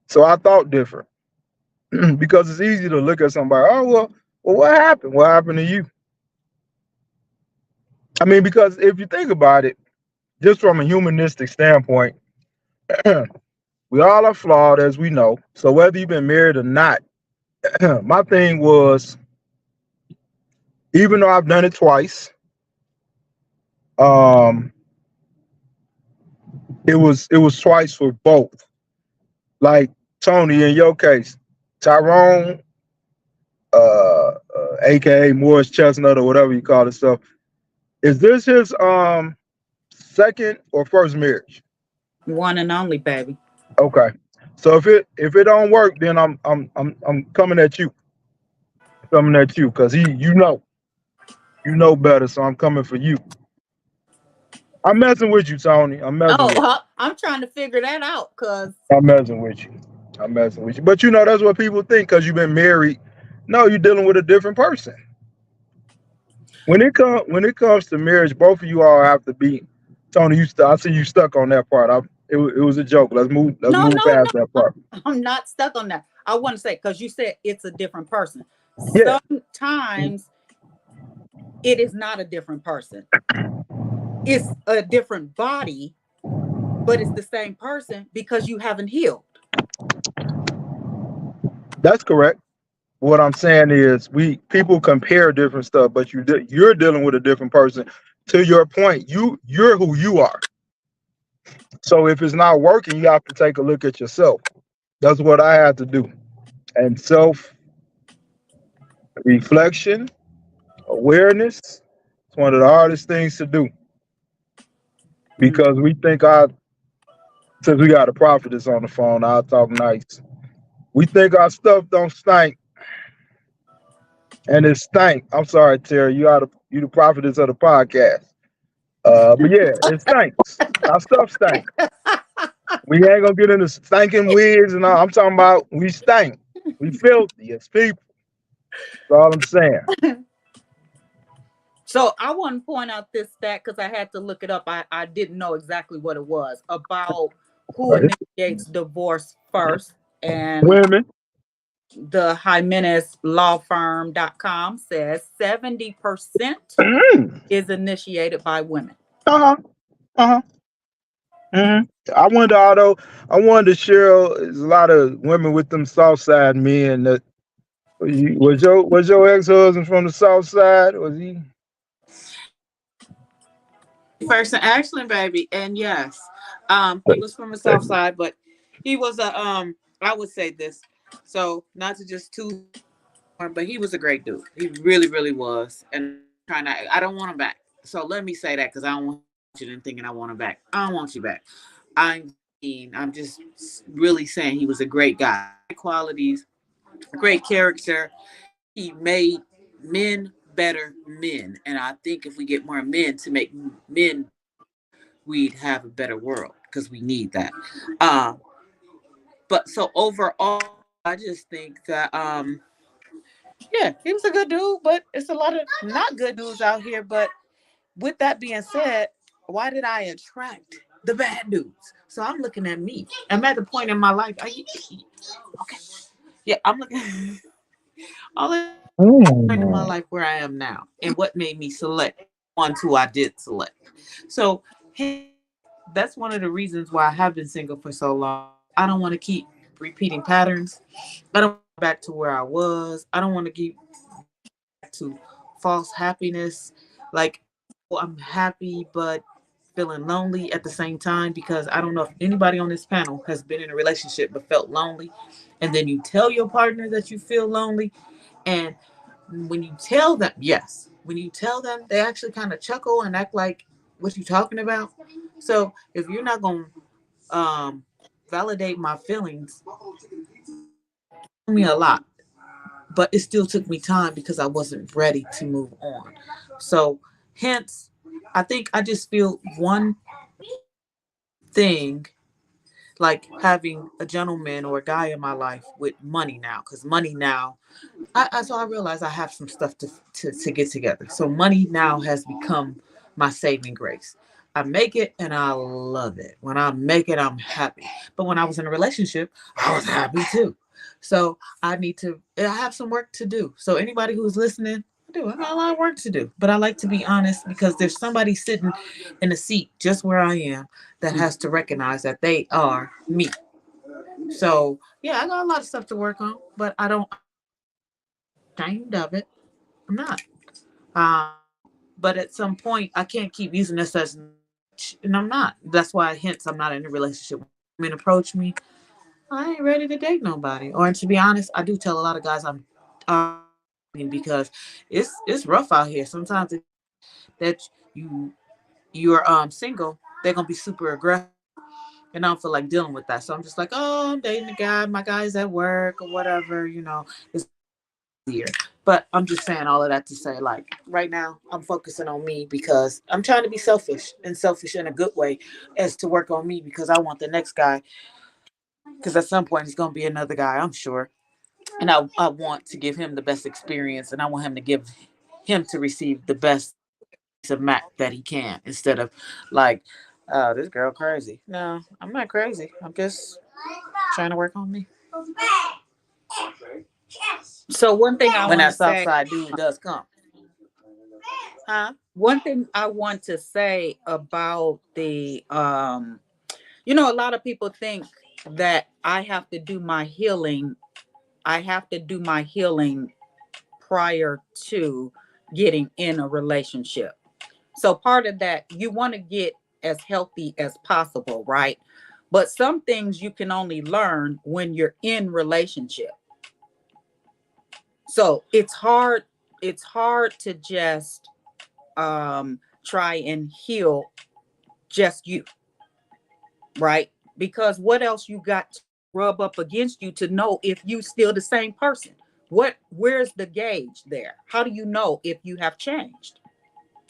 So I thought different because it's easy to look at somebody. Oh well, what happened? What happened to you? I mean, because if you think about it, just from a humanistic standpoint, we all are flawed, as we know. So whether you've been married or not, my thing was, even though I've done it twice, um, it was twice for both. Like Tony, in your case, Tyrone, aka Morris Chestnut or whatever you call it. Is this his second or first marriage? One and only, baby. Okay. So if it don't work, then I'm coming at you. coming at you because you know better. So I'm coming for you. I'm messing with you, Tony. I'm messing with you. I'm trying to figure that out because I'm messing with you. I'm messing with you. But you know, that's what people think because you've been married. No, you're dealing with a different person. When it comes to marriage, both of you all have to be. Tony, I see you stuck on that part. It was a joke. Let's move no, past that part. I'm not stuck on that. I want to say because you said it's a different person. Yeah. Sometimes it is not a different person. It's a different body, but it's the same person because you haven't healed. That's correct. What I'm saying is, people compare different stuff, but you're dealing with a different person. To your point, you're who you are. So if it's not working, you have to take a look at yourself. That's what I had to do. And self reflection, awareness, it's one of the hardest things to do because we think since we got a prophetess on the phone, I'll talk nice. We think our stuff don't stink, and it stink. I'm sorry, Terry. You the prophetess of the podcast. But yeah, it stinks. Our stuff stinks. We ain't gonna get into stinking wigs and all. I'm talking about we stink. We filthy as people. That's all I'm saying. So I want to point out this stat because I had to look it up. I didn't know exactly what it was about who initiates divorce first. And Women. the Jimenez Law Firm.com says 70% is initiated by women. I wanted to share. There's a lot of women with them South Side men. That was your ex-husband from the South Side? Was he? First in Ashland, baby, and yes, he was from the South Side, but he was I would say this, so not to just but he was a great dude. He really, really was, and I don't want him back. So let me say that because I don't want you to thinking I want him back. I don't want you back. I'm just really saying he was a great guy, qualities, great character. He made men better men, and I think if we get more men to make men, we'd have a better world because we need that. But so overall, I just think that yeah, he was a good dude, but it's a lot of not good dudes out here. But with that being said, why did I attract the bad dudes? So I'm looking at me. I'm at the point in my life. Okay. Yeah, I'm looking all in my life where I am now and what made me select ones who I did select. So that's one of the reasons why I have been single for so long. I don't want to keep repeating patterns. I don't want to go back to where I was. I don't want to keep back to false happiness. Like, well, I'm happy, but feeling lonely at the same time because I don't know if anybody on this panel has been in a relationship but felt lonely. And then you tell your partner that you feel lonely. And when you tell them, they actually kind of chuckle and act like, what you talking about? So if you're not going to validate my feelings, me a lot, but it still took me time because I wasn't ready to move on. So hence, I think I just feel one thing like having a gentleman or a guy in my life with money now, because money now, so I realize I have some stuff to get together. So money now has become my saving grace. I make it and I love it. When I make it, I'm happy. But when I was in a relationship, I was happy too. So I have some work to do. So anybody who's listening, I got a lot of work to do. But I like to be honest because there's somebody sitting in a seat just where I am that has to recognize that they are me. So yeah, I got a lot of stuff to work on, but I don't ashamed of it. I'm not. But at some point, I can't keep using this as, and I'm not. That's why, hence, I'm not in a relationship. When men approach me, I ain't ready to date nobody. Or to be honest, I do tell a lot of guys I'm because it's rough out here. Sometimes that you're single, they're gonna be super aggressive, and I don't feel like dealing with that. So I'm just like, oh, I'm dating a guy. My guy's at work or whatever. It's easier. But I'm just saying all of that to say, like, right now, I'm focusing on me because I'm trying to be selfish and selfish in a good way, as to work on me because I want the next guy. Because at some point, it's going to be another guy, I'm sure. And I want to give him the best experience, and I want him to receive the best of Mac that he can, instead of like, oh, this girl crazy. No, I'm not crazy. I'm just trying to work on me. So one thing I When want that to say, Southside dude does come, huh? one thing I want to say about the a lot of people think that I have to do my healing prior to getting in a relationship. So part of that, you want to get as healthy as possible, right? But some things you can only learn when you're in relationship. So it's hard to just try and heal just you, right? Because what else you got to rub up against you to know if you still the same person? Where's the gauge there? How do you know if you have changed?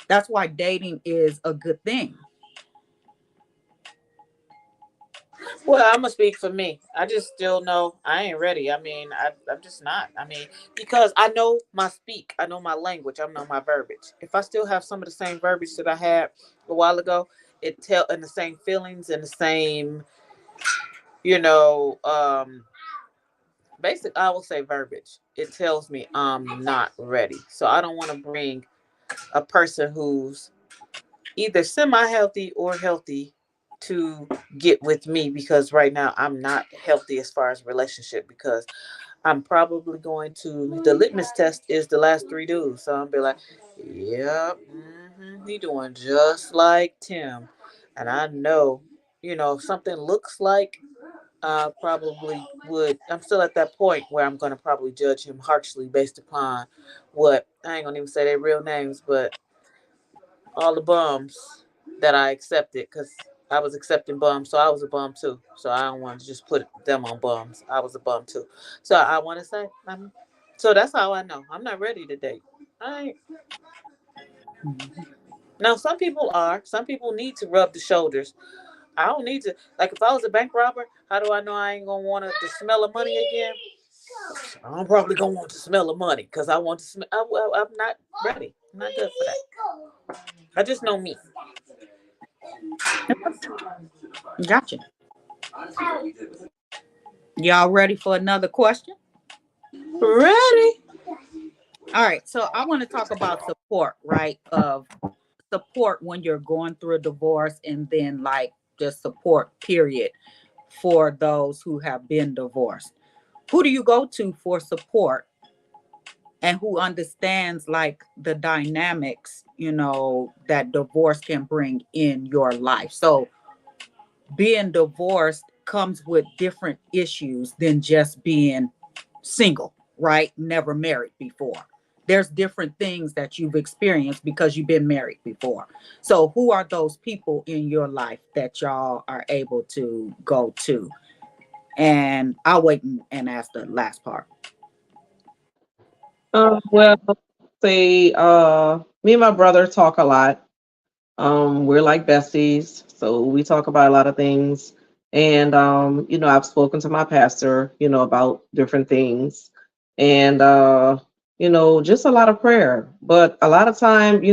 That's why dating is a good thing. Well, I'm gonna speak for me. I just still know I ain't ready. I mean, I'm just not. I mean, because I know my speak, I know my language, I know my verbiage. If I still have some of the same verbiage that I had a while ago, and the same feelings and the same, you know, basic, I will say verbiage. It tells me I'm not ready. So I don't want to bring a person who's either semi-healthy or healthy to get with me, because right now I'm not healthy as far as relationship, because I'm probably going to, the litmus test is the last three dudes. So I'll be like, yep, he doing just like Tim. And I know, if something looks like, probably would. I'm still at that point where I'm going to probably judge him harshly based upon what, I ain't gonna even say their real names, but all the bums that I accepted, because I was accepting bums, so I was a bum too. So I don't want to just put them on bums. I was a bum too. So I want to say, so that's how I know I'm not ready to date. I ain't. Now some people are. Some people need to rub the shoulders. I don't need to. Like if I was a bank robber, how do I know I ain't gonna want the smell of money again? I'm probably gonna want to smell the money because I want to smell. I'm not ready. I'm not good for that. I just know me. Gotcha. Y'all ready for another question? Ready? All right. So I want to talk about support, right? Of support when you're going through a divorce, and then like just support, period, for those who have been divorced. Who do you go to for support, and who understands like the dynamics, that divorce can bring in your life? So being divorced comes with different issues than just being single, right? Never married before. There's different things that you've experienced because you've been married before. So, who are those people in your life that y'all are able to go to? And I'll wait and ask the last part. Well, say, me and my brother talk a lot. We're like besties, so we talk about a lot of things. And I've spoken to my pastor, about different things. And just a lot of prayer. But a lot of time,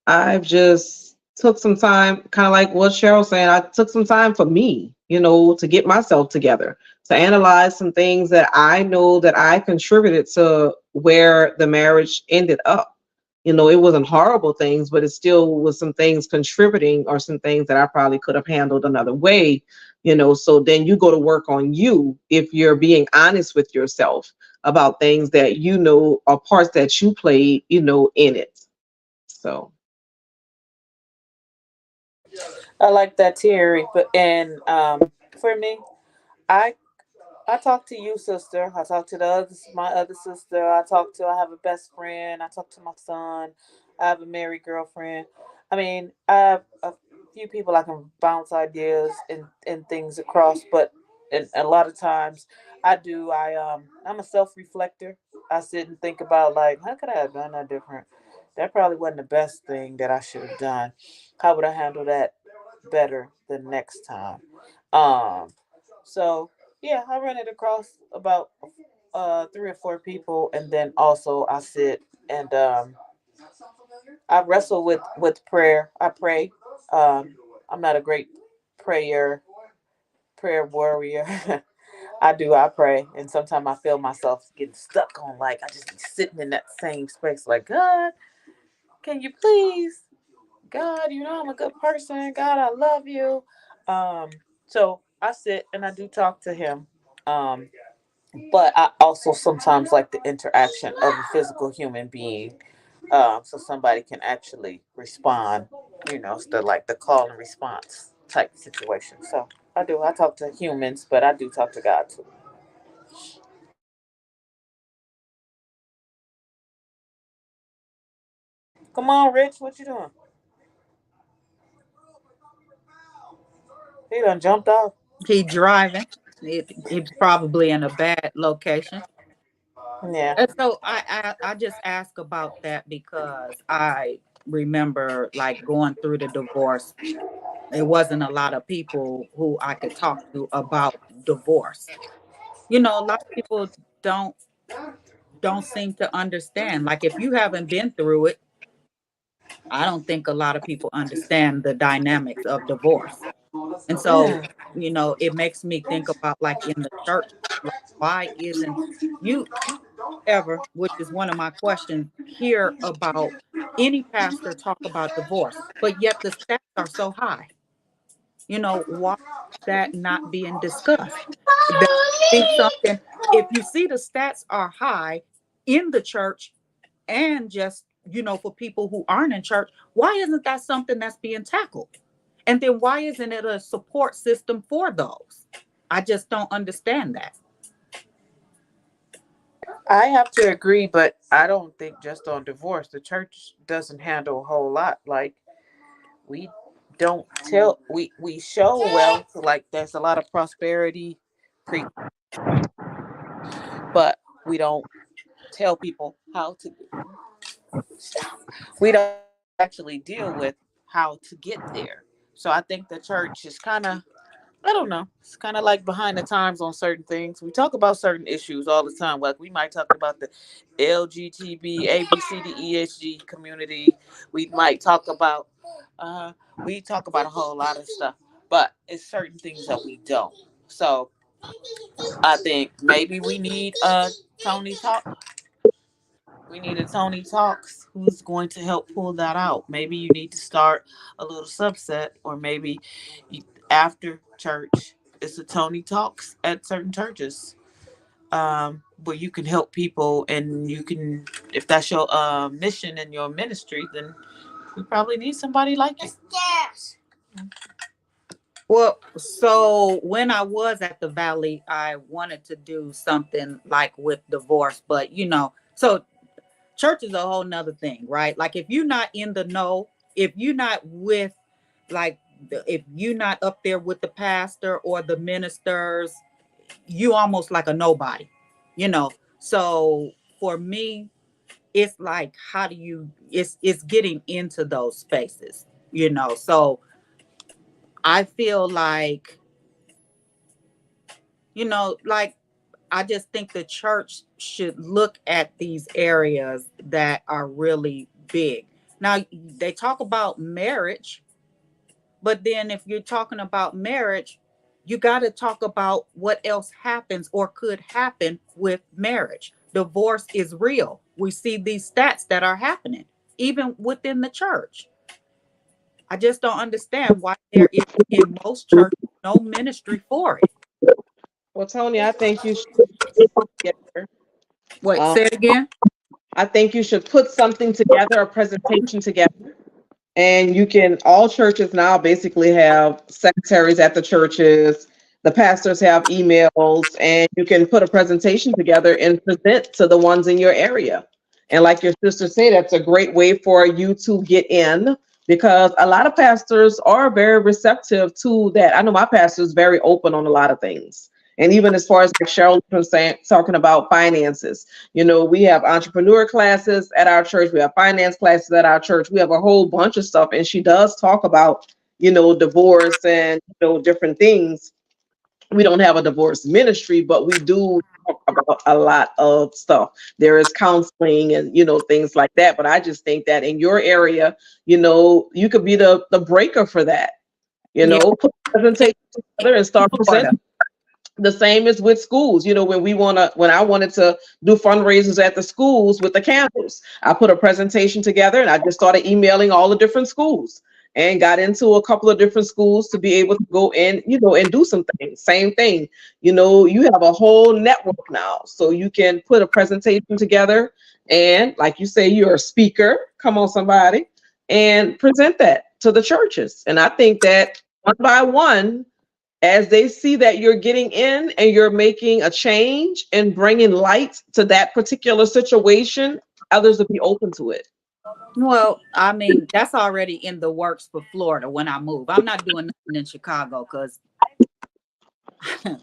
I've just took some time, kind of like what Cheryl's saying, I took some time for me, to get myself together, to analyze some things that I know that I contributed to where the marriage ended up. It wasn't horrible things, but it still was some things contributing, or some things that I probably could have handled another way. So then you go to work on you if you're being honest with yourself about things that are parts that you played, in it. So I like that, Terry. But and for me, I I talk to you, sister. I talk to my other sister. I have a best friend. I talk to my son. I have a married girlfriend. I mean, I have a few people I can bounce ideas and things across, but and a lot of times I'm a self reflector. I sit and think about like, how could I have done that different? That probably wasn't the best thing that I should have done. How would I handle that better the next time? Um, so yeah, I run it across about 3 or 4 people, and then also I sit and I wrestle with prayer. I pray. I'm not a great prayer prayer warrior. I pray, and sometimes I feel myself getting stuck on like I just be sitting in that same space. Like, God, can you please, God, you know I'm a good person. God, I love you. Um, so I sit and I do talk to Him. Um, but I also sometimes like the interaction of a physical human being, so somebody can actually respond. You know, it's the call and response type situation. So I do. I talk to humans, but I do talk to God too. Come on, Rich, what you doing? He done jumped off. He driving. He's probably in a bad location. Yeah. And so I just ask about that because I remember like going through the divorce. It wasn't a lot of people who I could talk to about divorce. You know, a lot of people don't don't seem to understand. Like if you haven't been through it, I don't think a lot of people understand the dynamics of divorce. And so, Mm. you know, it makes me think about like in the church, like why isn't you ever, which is one of my questions, hear about any pastor talk about divorce, but yet the stats are so high. You know, why is that not being discussed? That be something, if you see the stats are high in the church and just, you know, for people who aren't in church, why isn't that something that's being tackled? And then why isn't it a support system for those? I just don't understand that. I have to agree, but I don't think just on divorce. The church doesn't handle a whole lot. Like we don't tell we show wealth, like there's a lot of prosperity pre but we don't tell people how to we don't actually deal with how to get there. So I think the church is kind of, I don't know. It's kind of like behind the times on certain things. We talk about certain issues all the time. Like we might talk about the LGTB, ABCDESG community. We might talk about, uh, we talk about a whole lot of stuff, but it's certain things that we don't. So I think maybe we need a Tony talk. We need a Tony Talks who's going to help pull that out. Maybe you need to start a little subset, or maybe after church, it's a Tony Talks at certain churches, where you can help people, and you can, if that's your mission and your ministry, then we probably need somebody like you. Well, so when I was at the Valley, I wanted to do something like with divorce, but you know, so church is a whole nother thing, right? Like if you're not in the know, if you're not with like if you're not up there with the pastor or the ministers, you almost like a nobody, you know. So for me, it's like how do you it's getting into those spaces, you know. So I feel like, you know, like I just think the church should look at these areas that are really big. Now, they talk about marriage, but then if you're talking about marriage, you got to talk about what else happens or could happen with marriage. Divorce is real. We see these stats that are happening, even within the church. I just don't understand why there is in most churches no ministry for it. Well, Tony, I think you should get together. Wait, Um, say it again. I think you should put something together, a presentation together. And you can, all churches now basically have secretaries at the churches. The pastors have emails, and you can put a presentation together and present to the ones in your area. And like your sister said, that's a great way for you to get in, because a lot of pastors are very receptive to that. I know my pastor is very open on a lot of things. And even as far as like Cheryl was saying, talking about finances, we have entrepreneur classes at our church. We have finance classes at our church. We have a whole bunch of stuff. And she does talk about, divorce and, different things. We don't have a divorce ministry, but we do talk about a lot of stuff. There is counseling and, things like that. But I just think that in your area, you could be the breaker for that, Yeah. put a presentation together and start Florida. presenting. The same is with schools. When I wanted to do fundraisers at the schools with the candles, I put a presentation together and I just started emailing all the different schools and got into a couple of different schools to be able to go in, and do some things. Same thing. You have a whole network now, so you can put a presentation together and, like you say, you're a speaker. Come on, somebody, and present that to the churches. And I think that one by one, as they see that you're getting in and you're making a change and bringing light to that particular situation, others will be open to it. Well, I mean, that's already in the works for Florida when I move. I'm not doing nothing in Chicago because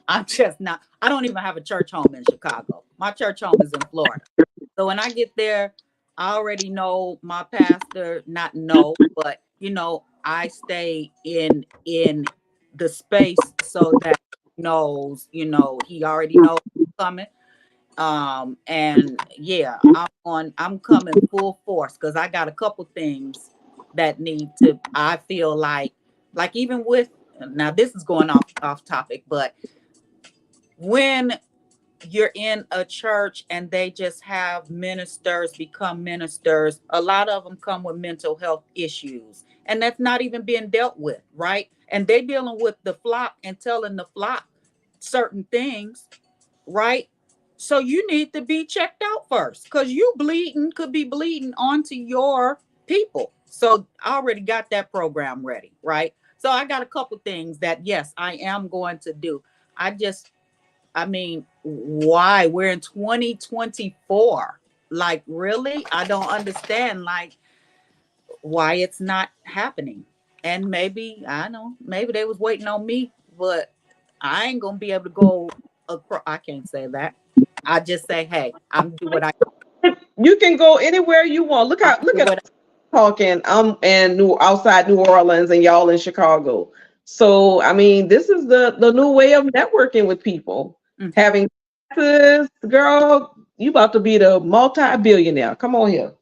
I'm just not, I don't even have a church home in Chicago. My church home is in Florida. So when I get there, I already know my pastor, not know, but I stay in the space so that he knows, he already knows what's coming. And yeah, I'm coming full force because I got a couple things that need to, I feel like even with, now this is going off topic, but when you're in a church and they just have ministers become ministers, a lot of them come with mental health issues, and that's not even being dealt with, right? And they're dealing with the flock and telling the flock certain things, right? So you need to be checked out first, because you could be bleeding onto your people. So I already got that program ready, right? So I got a couple things that, yes, I am going to do. I mean, why? We're in 2024. Like, really? I don't understand, like, why it's not happening. And maybe, I don't know, maybe they was waiting on me, but I ain't going to be able to go across. I can't say that. I just say, hey, I'm do what I You can go anywhere you want. Look at us talking. I'm outside New Orleans and y'all in Chicago. So I mean, this is the new way of networking with people. Mhm. Having classes, girl, you about to be the multi-billionaire. Come on here.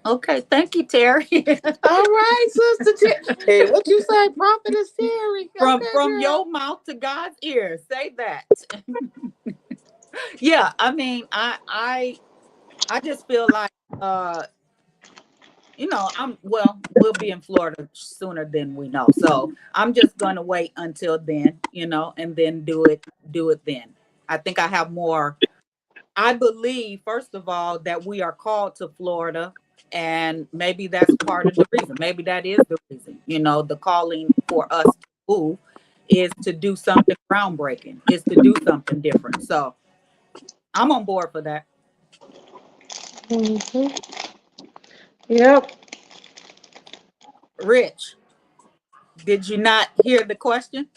Okay, thank you, Terry. All right, Sister Terry. Hey, what you say, Prophetess Terry? from Okay, from girl. your mouth to God's ears. Say that. Yeah, I mean, I just feel like we'll be in Florida sooner than we know. So I'm just gonna wait until then, and then do it then. I think I have more. I believe, first of all, that we are called to Florida, and maybe that's part of the reason. Maybe that is the reason. The calling for us to move is to do something groundbreaking, is to do something different. So I'm on board for that. Mhm. Yep. Rich, did you not hear the question?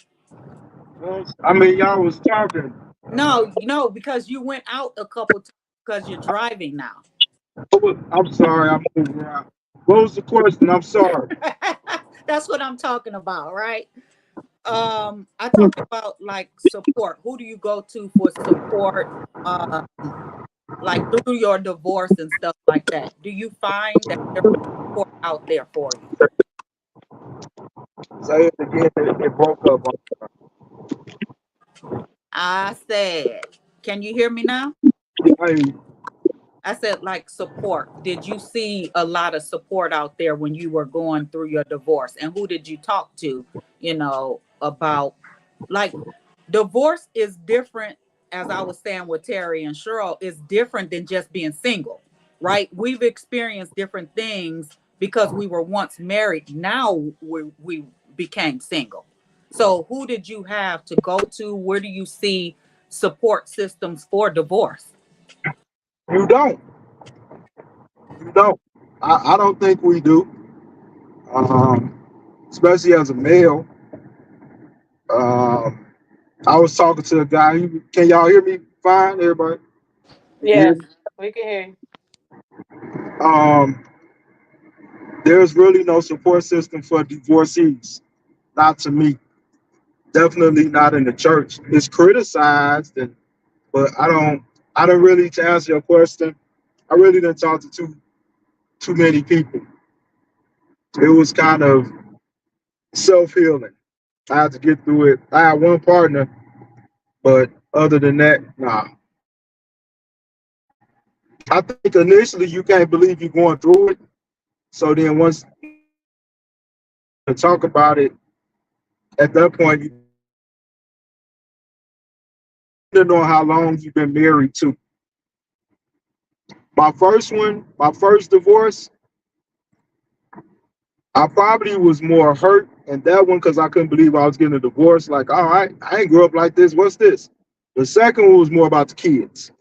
Well, I mean, y'all was talking. No, because you went out a couple times because you're driving now. I'm sorry, I'm moving around. What was the question? I'm sorry. That's what I'm talking about, right? I talked about like support. Who do you go to for support? Like through your divorce and stuff like that. Do you find that there's support out there for you? Say it again. It broke up. I said, can you hear me now? I, I said, like, support. Did you see a lot of support out there when you were going through your divorce? And who did you talk to, about, like, divorce is different, as I was saying with Terry and Cheryl, is different than just being single, right? We've experienced different things because we were once married. Now we became single. So who did you have to go to? Where do you see support systems for divorce? you don't. You don't. I don't think we do. Especially as a male. Um, I was talking to a guy. Can y'all hear me fine, everybody? You hear Yes, me? we can hear you. Um, there's really no support system for divorcees. Not to me. Definitely not in the church. It's criticized, but I don't really, to answer your question, I really didn't talk to too many people. It was kind of self-healing. I had to get through it. I had one partner, but other than that, nah. I think initially you can't believe you're going through it. So then once you talk about it, at that point, you don't know how long you've been married to. My first divorce, I probably was more hurt in that one because I couldn't believe I was getting a divorce. Like, all right, I ain't grew up like this. What's this? The second one was more about the kids,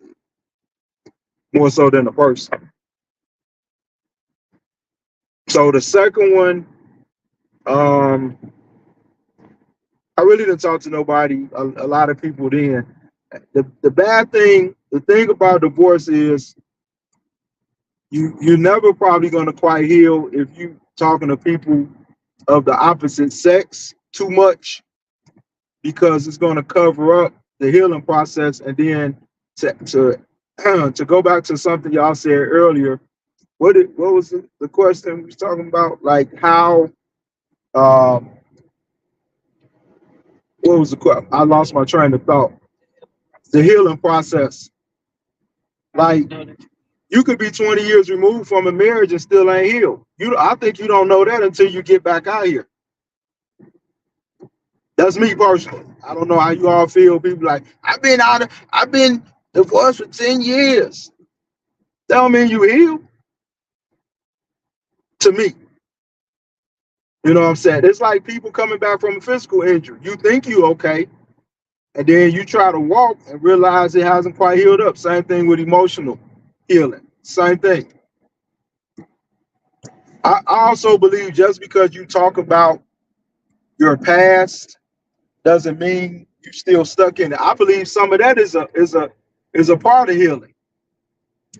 more so than the first. So the second one, um, I really didn't talk to nobody, a lot of people then. The thing about divorce is you're never probably gonna quite heal if you talking to people of the opposite sex too much, because it's gonna cover up the healing process. And then to to go back to something y'all said earlier, what was the question we was talking about? Like how what was the question? I lost my train of thought. The healing process. Like you could be 20 years removed from a marriage and still ain't healed. I think you don't know that until you get back out here. That's me personally. I don't know how you all feel. People like, I've been divorced for 10 years. That don't mean you healed. To me. You know what I'm saying? It's like people coming back from a physical injury. You think you okay, and then you try to walk and realize it hasn't quite healed up. Same thing with emotional healing. Same thing. I also believe just because you talk about your past doesn't mean you're still stuck in it. I believe some of that is a part of healing.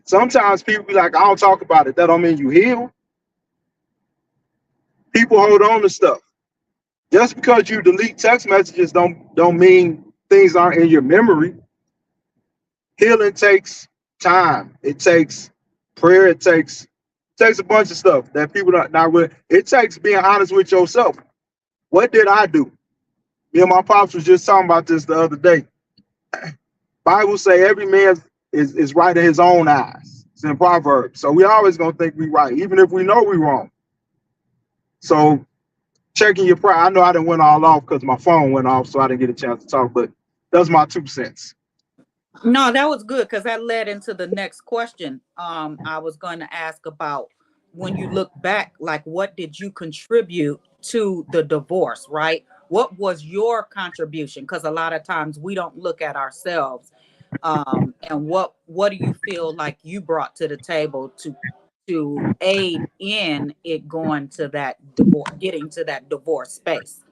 Sometimes people be like, I don't talk about it. That don't mean you heal. People hold on to stuff. Just because you delete text messages don't mean things aren't in your memory. Healing takes time. It takes prayer. It takes a bunch of stuff that people not with. It takes being honest with yourself. What did I do? Me and my pops was just talking about this the other day. Bible say every man is right in his own eyes. It's in Proverbs. So we always gonna think we right, even if we know we wrong. So checking your pride. I know I didn't went all off because my phone went off, so I didn't get a chance to talk, but that's my 2 cents. No, that was good because that led into the next question. I was going to ask about when you look back, like what did you contribute to the divorce, right? What was your contribution? Because a lot of times we don't look at ourselves. And what do you feel like you brought to the table to aid in it going to that divorce, getting to that divorce space?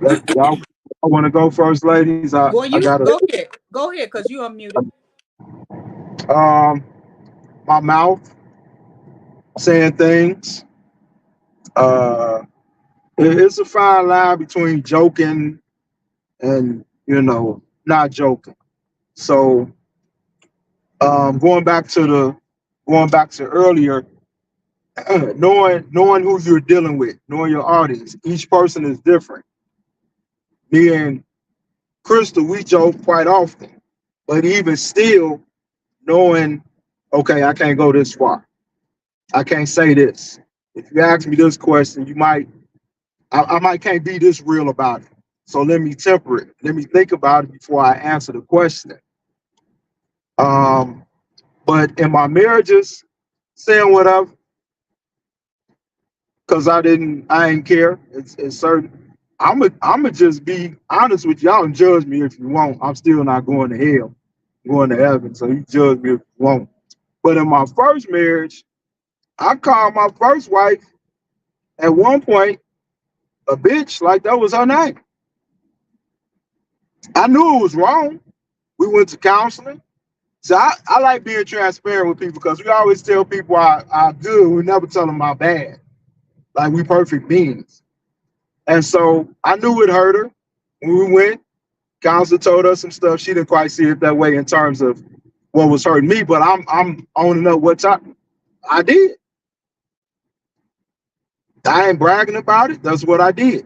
Y'all want to go first, ladies? Well, I you gotta go ahead, because you unmuted. My mouth saying things. Uh, it's a fine line between joking and not joking. So going back to earlier, knowing who you're dealing with, knowing your audience. Each person is different. Me and Crystal, we joke quite often, but even still, knowing, okay, I can't go this far. I can't say this. If you ask me this question, I might can't be this real about it. So let me temper it. Let me think about it before I answer the question. But in my marriages, saying whatever, because I ain't care. It's certain. I'ma just be honest with y'all and judge me if you want. I'm still not going to hell. I'm going to heaven. So you judge me if you want. But in my first marriage, I called my first wife at one point a bitch, like that was her name. I knew it was wrong. We went to counseling. So I like being transparent with people because we always tell people our good. We never tell them our bad. Like we perfect beings. And so I knew it hurt her when we went. Counselor told us some stuff. She didn't quite see it that way in terms of what was hurting me, but I'm owning up what I did. I ain't bragging about it. That's what I did.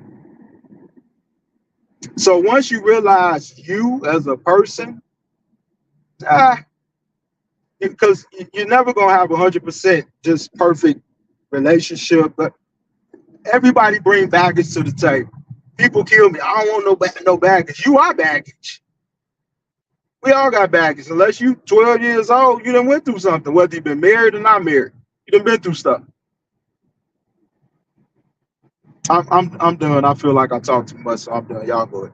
So once you realize you as a person, because you're never gonna have 100% just perfect relationship, but everybody bring baggage to the table. People kill me. I don't want no baggage. You are baggage. We all got baggage. Unless you 12 years old, you done went through something. Whether you've been married or not married, you done been through stuff. I'm done. I feel like I talked too much, so I'm done. Y'all go ahead.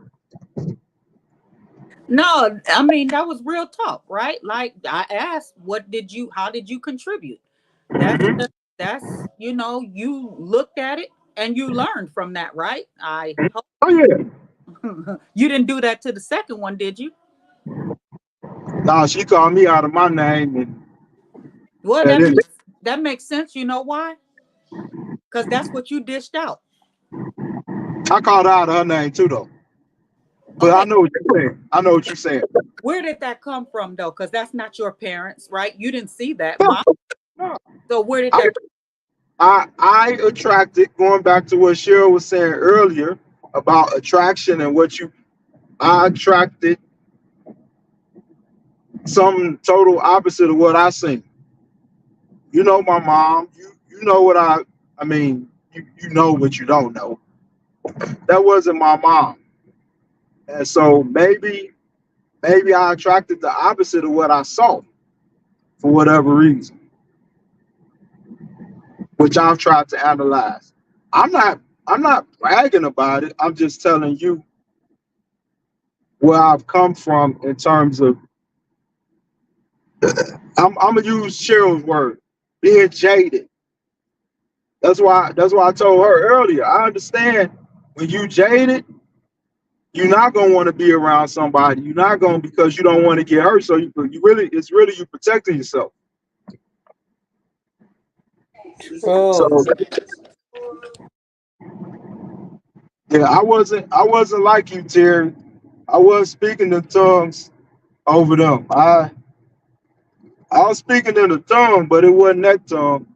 No, I mean that was real talk, right? Like I asked, how did you contribute? That's you looked at it and you learned from that, right? I hope Oh yeah. you didn't do that to the second one, did you? Nah, she called me out of my name, and Well, that is. that makes sense. You know why? Because that's what you dished out. I called her out of her name too, though. But Okay. I know what you're saying. I know what you're saying. Where did that come from, though? Because that's not your parents, right? You didn't see that. No, Mom. no. So where did that? I attracted, going back to what Cheryl was saying earlier about attraction and I attracted some total opposite of what I seen. You know my mom. You know what I mean. You know what you don't know. That wasn't my mom, and so maybe I attracted the opposite of what I saw for whatever reason, which I've tried to analyze. I'm not bragging about it. I'm just telling you where I've come from in terms of I'm gonna use Cheryl's word, being jaded. That's why I told her earlier. I understand when you jaded, you're not gonna want to be around somebody. You're not gonna because you don't want to get hurt. So it's really you protecting yourself. So Oh, yeah, I wasn't like you, Terry. I was speaking in tongues over them. I was speaking in a tongue, but it wasn't that tongue.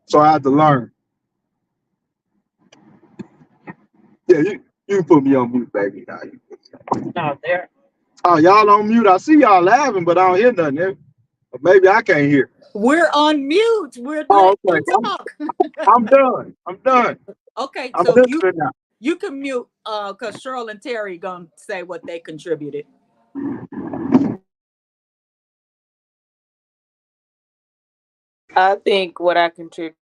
So I had to learn. Yeah, you can put me on mute, baby. Now not there. oh, y'all on mute. I see y'all laughing, but I don't hear nothing. Or maybe I can't hear. We're on mute. We're Oh, letting you okay. talk. I'm done. I'm done. Okay, I'm so listening now. you can mute because Cheryl and Terry gonna say what they contributed. I think what I contribute.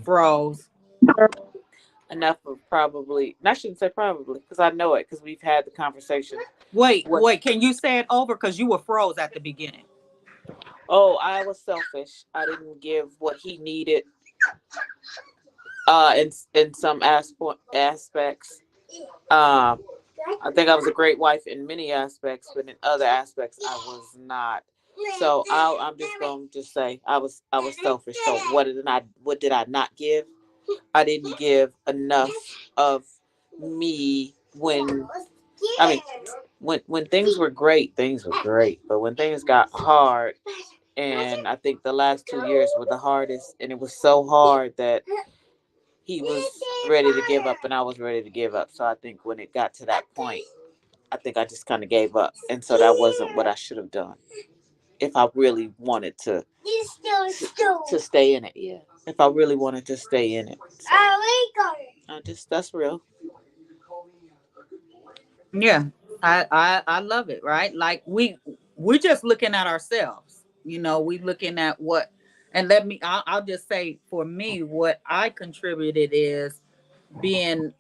Froze. Enough of probably. I shouldn't say probably because I know it because we've had the conversation. Wait, What? can you say it over? Because you were froze at the beginning. Oh, I was selfish. I didn't give what he needed. In some aspects. Uh, I think I was a great wife in many aspects, but in other aspects, I was not. So I'm just going to just say I was selfish. So what did I not give? I didn't give enough of me when I mean when things were great, things were great. But when things got hard, and I think the last 2 years were the hardest, and it was so hard that he was ready to give up and I was ready to give up. So I think when it got to that point, I think I just kind of gave up. And so that wasn't what I should have done if I really wanted to stay in it. Yeah. If I really wanted to stay in it. So that's real. Yeah, I love it. Right, like we're just looking at ourselves. We looking at what, and I'll just say for me, what I contributed is being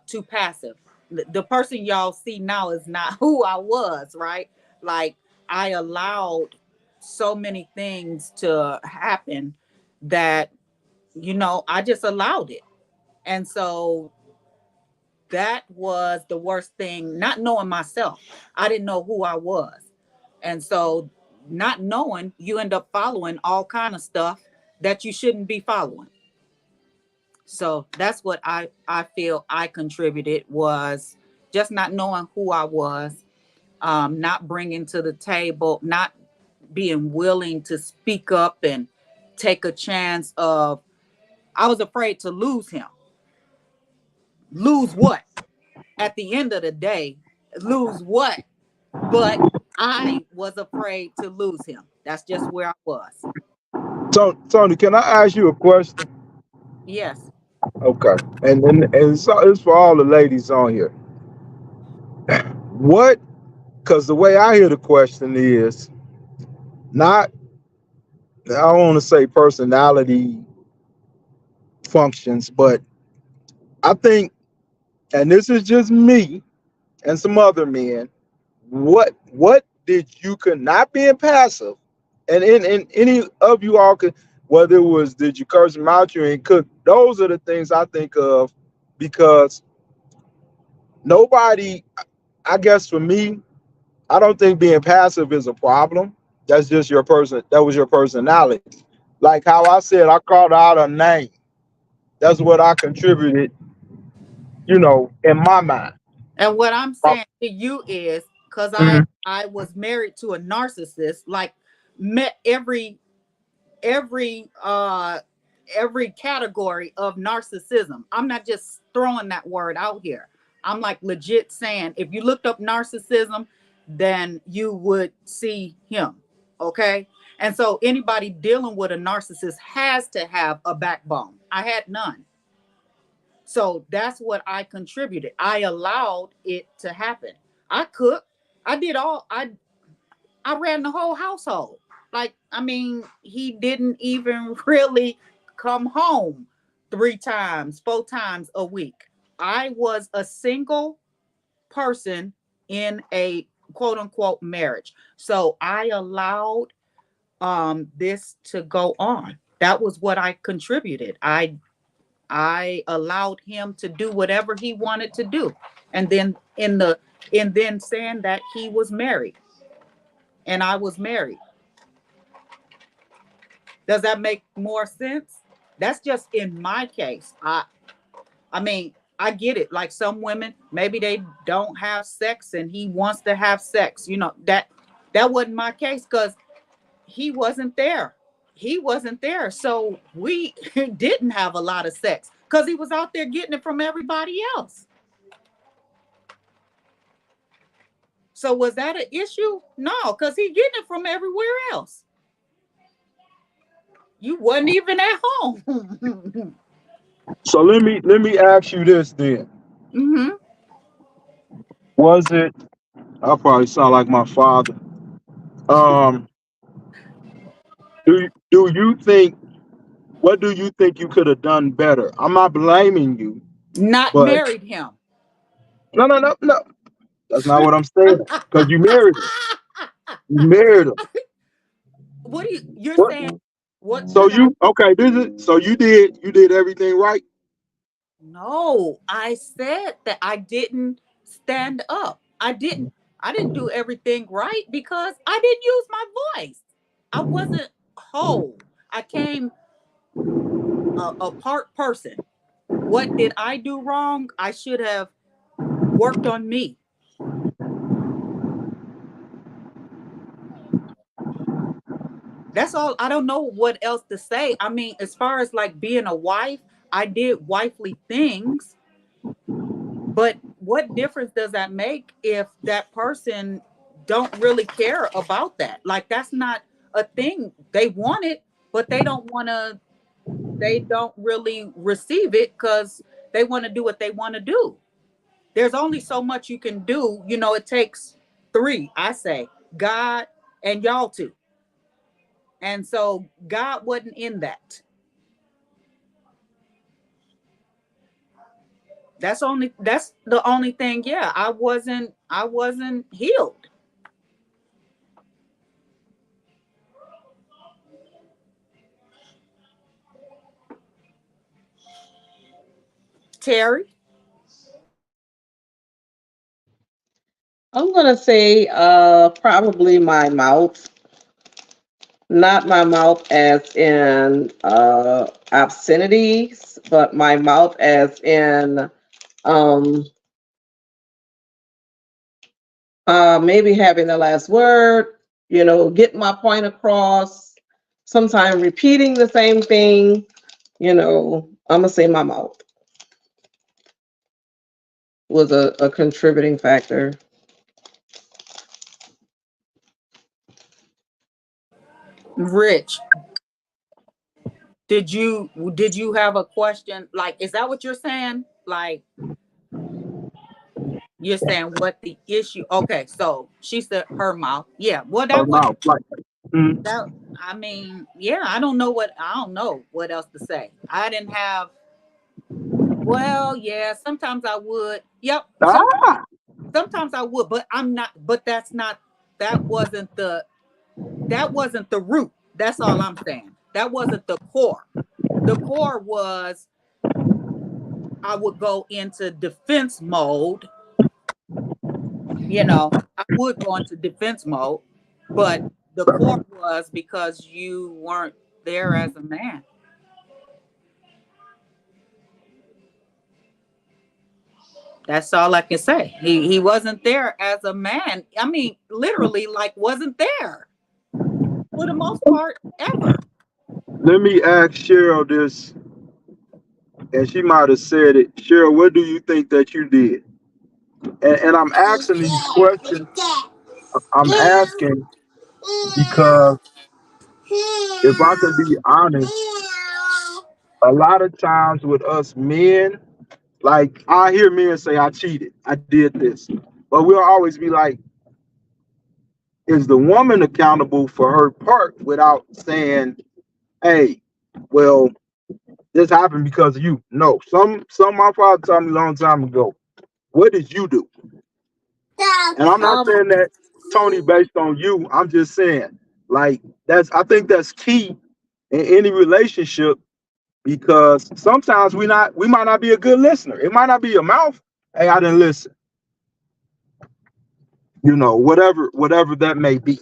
too passive. The person y'all see now is not who I was, right? Like I allowed so many things to happen that, I just allowed it. And so that was the worst thing, not knowing myself. I didn't know who I was. And so not knowing, you end up following all kind of stuff that you shouldn't be following. So that's what I feel I contributed, was just not knowing who I was, not bringing to the table, not being willing to speak up and take a chance of, I was afraid to lose him. Lose what? At the end of the day, lose what? But I was afraid to lose him. That's just where I was. Tony, can I ask you a question? Yes. Okay. And so it's for all the ladies on here. What, because the way I hear the question is not, I don't want to say personality functions, but I think, and this is just me and some other men, what did you, could not being passive, and in any of you all could, whether it was, did you curse him out, you ain't cook, those are the things I think of, because nobody, I guess for me, I don't think being passive is a problem. That's just your person, that was your personality. Like how I said, I called out a name. That's what I contributed, in my mind. And what I'm saying to you is, because Mhm. I was married to a narcissist, like met every every category of narcissism. I'm not just throwing that word out here. I'm like legit saying, if you looked up narcissism, then you would see him. Okay. And so anybody dealing with a narcissist has to have a backbone. I had none. So that's what I contributed. I allowed it to happen. I cooked. I did all I ran the whole household. Like, I mean, he didn't even really come home 3 times, 4 times a week. I was a single person in a quote unquote marriage. So I allowed this to go on. That was what I contributed. I allowed him to do whatever he wanted to do. And then saying that he was married and I was married. Does that make more sense? That's just in my case. I mean, I get it. Like some women, maybe they don't have sex and he wants to have sex. That wasn't my case because he wasn't there. He wasn't there. So we didn't have a lot of sex because he was out there getting it from everybody else. So was that an issue? No, because he getting it from everywhere else. You wasn't even at home. So let me ask you this then. Hmm. Was it? I probably sound like my father. Um, do you think? What do you think you could have done better? I'm not blaming you, Not but married him. no, no, no, no. That's not what I'm saying. Because you married him. You married him. What do you're What? saying? What So could I? you okay? So you did everything right. No, I said that I didn't stand up. I didn't do everything right because I didn't use my voice. I wasn't whole. I came a part person. What did I do wrong? I should have worked on me. That's all. I don't know what else to say. I mean, as far as like being a wife, I did wifely things, but what difference does that make if that person don't really care about that? Like that's not a thing. They want it, but they don't really receive it because they want to do what they want to do. There's only so much you can do. It takes three, I say, God and y'all two. And so God wasn't in that. That's the only thing. Yeah, I wasn't healed. Terry? I'm gonna say probably my mouth. Not my mouth as in obscenities, but my mouth as in um maybe having the last word, getting my point across, sometimes repeating the same thing, I'm gonna say my mouth was a contributing factor. Rich, did you have a question? Like, is that what you're saying? Like, you're saying what the issue? Okay, so she said her mouth. Yeah, well, Her that was mouth, like, that. I mean, yeah, I don't know what else to say. I didn't have. Well, yeah, sometimes I would. Yep, sometimes I would, but I'm not. But that's not. That wasn't the. That wasn't the root. That's all I'm saying. That wasn't the core. The core was I would go into defense mode. I would go into defense mode, but the core was because you weren't there as a man. That's all I can say. He wasn't there as a man. I mean, literally, like, wasn't there for the most part ever. let me ask Cheryl this, and she might have said it. Cheryl, what do you think that you did? And I'm asking these questions. I'm asking because if I can be honest, a lot of times with us men, like I hear men say, I cheated, I did this. But we'll always be like, is the woman accountable for her part without saying, hey, well, this happened because of you? No. Some my father told me a long time ago, what did you do? And I'm not Um, saying that, Tony, based on you. I'm just saying, like, I think that's key in any relationship, because sometimes we might not be a good listener. It might not be your mouth. Hey, I didn't listen. Whatever that may be.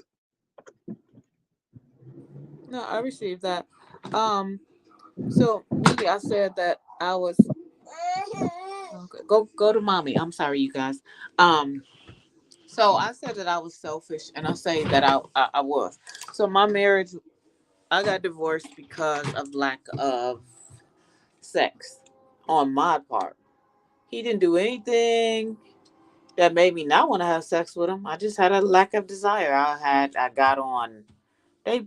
no, I received that. So me, I said that I was okay, go to mommy. I'm sorry, you guys. So I said that I was selfish, and I say that I was. So my marriage, I got divorced because of lack of sex on my part. He didn't do anything that made me not want to have sex with him. I just had a lack of desire. I got on. They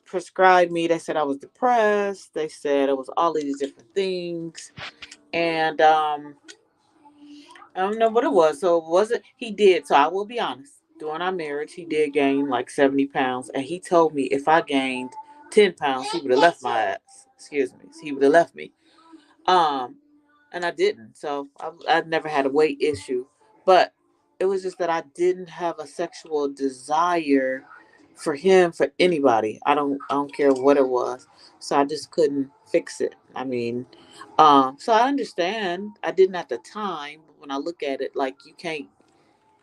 prescribed me. They said I was depressed. They said it was all of these different things, and I don't know what it was. So it wasn't. He did. So I will be honest. During our marriage, he did gain like 70 pounds, and he told me if I gained 10 pounds, he would have left my ass. Excuse me. He would have left me. Um, and I didn't. So I've never had a weight issue, but it was just that I didn't have a sexual desire for him, for anybody. I don't care what it was. So I just couldn't fix it. I mean, so I understand. I didn't at the time, but when I look at it, like, you can't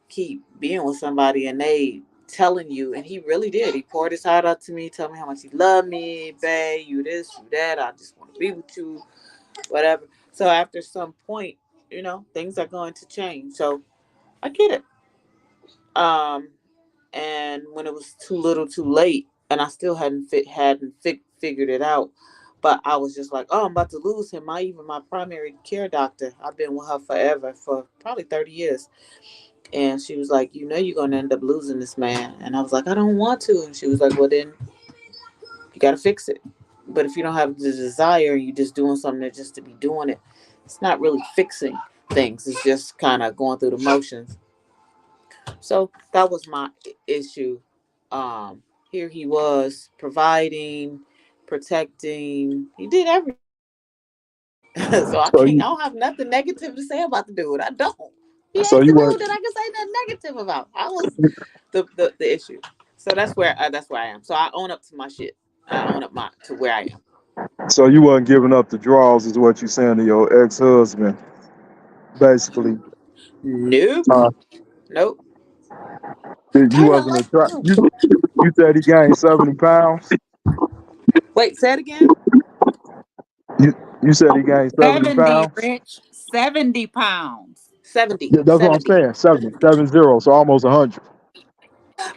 keep being with somebody and they telling you, and he really did. He poured his heart out to me, told me how much he loved me, babe, you this, you that, I just want to be with you, whatever. So after some point, things are going to change. So I get it. Um, and when it was too little, too late, and I still hadn't figured it out, but I was just like, oh, I'm about to lose him. My primary care doctor, I've been with her forever, for probably 30 years. And she was like, you're going to end up losing this man. And I was like, I don't want to. And she was like, well, then you got to fix it. But if you don't have the desire, you're just doing something just to be doing it, it's not really fixing things. It's just kind of going through the motions. So that was my issue. Here he was providing, protecting. He did everything. So I So can't. I you don't have nothing negative to say about the dude. I don't. He so ain't you the were dude that I can say nothing negative about. I was the issue. So that's where I am. So I own up to my shit. I own up to where I am. So you wasn't giving up the draws, is what you saying to your ex-husband, basically. Nope. Uh, Nope. you Turn the wasn't light attracted. on. You said he gained 70 pounds. Wait, say it again. You you said he gained 70 70, pounds. Rich. 70 pounds. 70. Yeah, that's what I'm 70. saying. 70, so almost 100.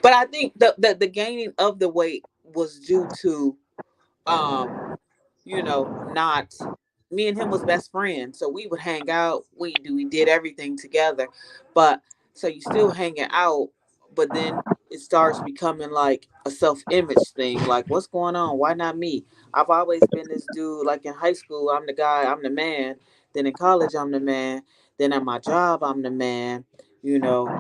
But I think the gaining of the weight was due to not me and him was best friends. So we would hang out, we did everything together. But so you still hanging out, but then it starts becoming like a self-image thing. Like, what's going on? Why not me? I've always been this dude. Like in high school, I'm the guy, I'm the man. Then in college, I'm the man. Then at my job, I'm the man.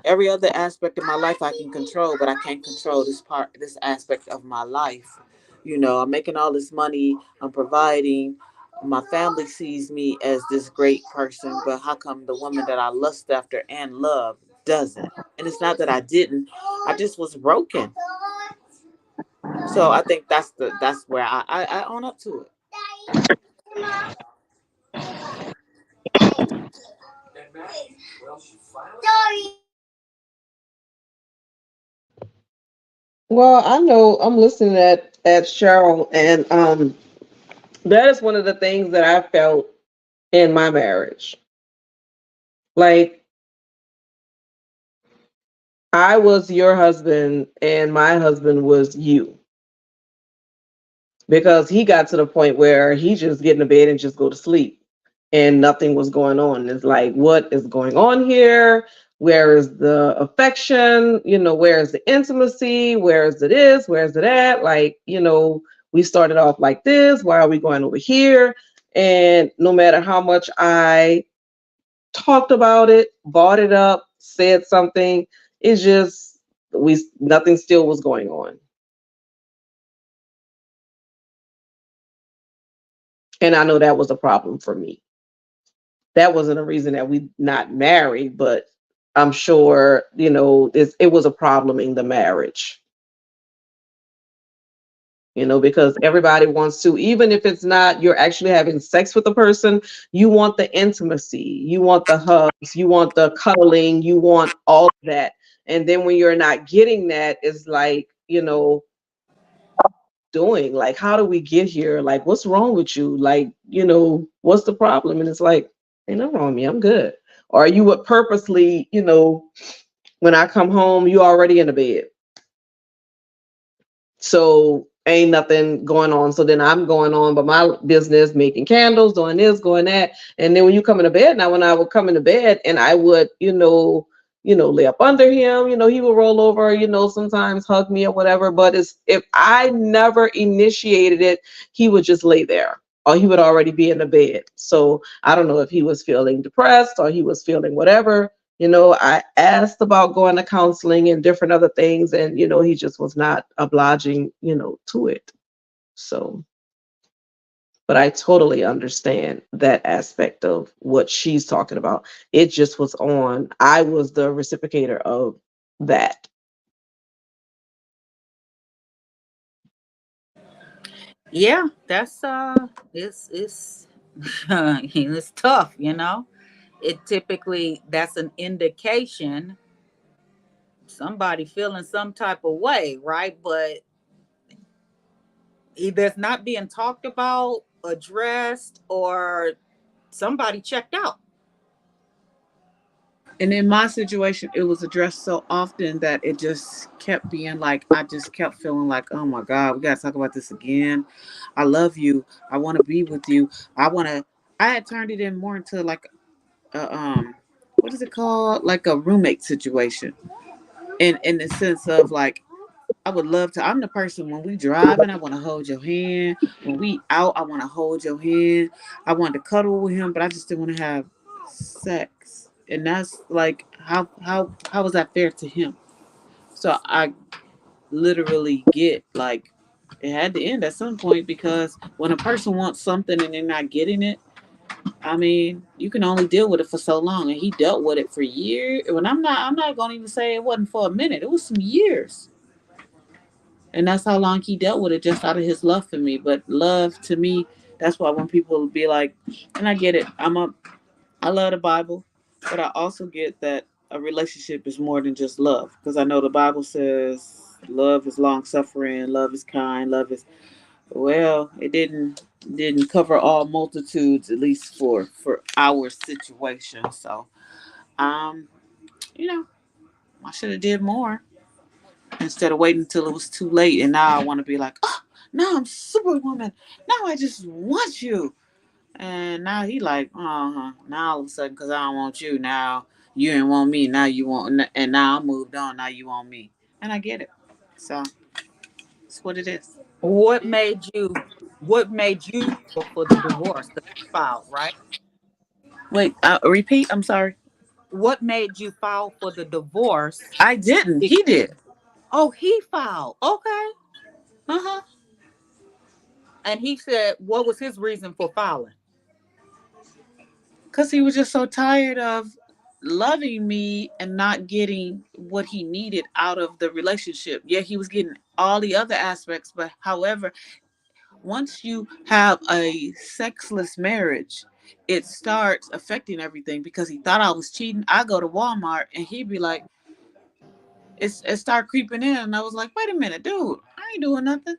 Every other aspect of my life I can control, but I can't control this aspect of my life. I'm making all this money, I'm providing. My family sees me as this great person, but how come the woman that I lust after and love doesn't? And it's not that I didn't, I just was broken. So I think that's where I own up to it. Well, I know I'm listening at Cheryl, and that is one of the things that I felt in my marriage. Like, I was your husband and my husband was you. Because he got to the point where he just get in the bed and just go to sleep and nothing was going on. It's like, what is going on here? Where is the affection? Where is the intimacy? Where is it this? Where is it at? Like, we started off like this. Why are we going over here? And no matter how much I talked about it, brought it up, said something, it's just nothing still was going on. And I know that was a problem for me. That wasn't a reason that we not married, but I'm sure, it was a problem in the marriage. Because everybody wants to, even if it's not, you're actually having sex with the person, you want the intimacy, you want the hugs, you want the cuddling, you want all of that. And then when you're not getting that, it's like, doing? Like, how do we get here? Like, what's wrong with you? Like, what's the problem? And it's like, ain't nothing wrong with me. I'm good. Or you would purposely, when I come home, you already in the bed. So ain't nothing going on. So then I'm going on but my business, making candles, doing this, going that. And then when you come into bed, now when I would come into bed and I would, lay up under him, he would roll over, sometimes hug me or whatever. But if I never initiated it, he would just lay there or he would already be in the bed. So I don't know if he was feeling depressed or he was feeling whatever. I asked about going to counseling and different other things, and he just was not obliging, to it. So, but I totally understand that aspect of what she's talking about. It just was on. I was the reciprocator of that. Yeah, that's it's it's tough, It typically that's an indication somebody feeling some type of way, right? But either it's not being talked about, addressed, or somebody checked out. And in my situation, it was addressed so often that it just kept being like, I just kept feeling like, oh my God, we got to talk about this again. I love you. I want to be with you. I had turned it in more into like what is it called? Like a roommate situation. In the sense of like, I would love to. I'm the person when we driving, I want to hold your hand. When we out, I want to hold your hand. I want to cuddle with him, but I just didn't want to have sex. And that's like how was that fair to him? So I literally get like it had to end at some point because when a person wants something and they're not getting it, I mean, you can only deal with it for so long, and he dealt with it for years. When I'm not gonna even say it wasn't for a minute. It was some years. And that's how long he dealt with it, just out of his love for me. But love to me, that's why when people be like, and I get it, I love the Bible, but I also get that a relationship is more than just love. Because I know the Bible says love is long suffering, love is kind, love is, well, it didn't cover all multitudes, at least for our situation. So um, you know, I should have did more instead of waiting until it was too late. And now I want to be like, oh, now I'm Superwoman. Now I just want you. And now he like, now all of a sudden, because I don't want you, now you didn't want me. Now you want, and now I moved on. Now you want me. And I get it. So it's what it is. What made you? What made you go for the divorce? 'Cause you filed, right? Wait, repeat. I'm sorry. What made you file for the divorce? I didn't. He did. Oh, he filed. Okay. Uh huh. And he said, what was his reason for filing? Because he was just so tired of loving me and not getting what he needed out of the relationship. Yeah, he was getting all the other aspects, but however, once you have a sexless marriage, it starts affecting everything. Because he thought I was cheating. I go to Walmart and he'd be like, it started creeping in, and I was like, wait a minute, dude, I ain't doing nothing.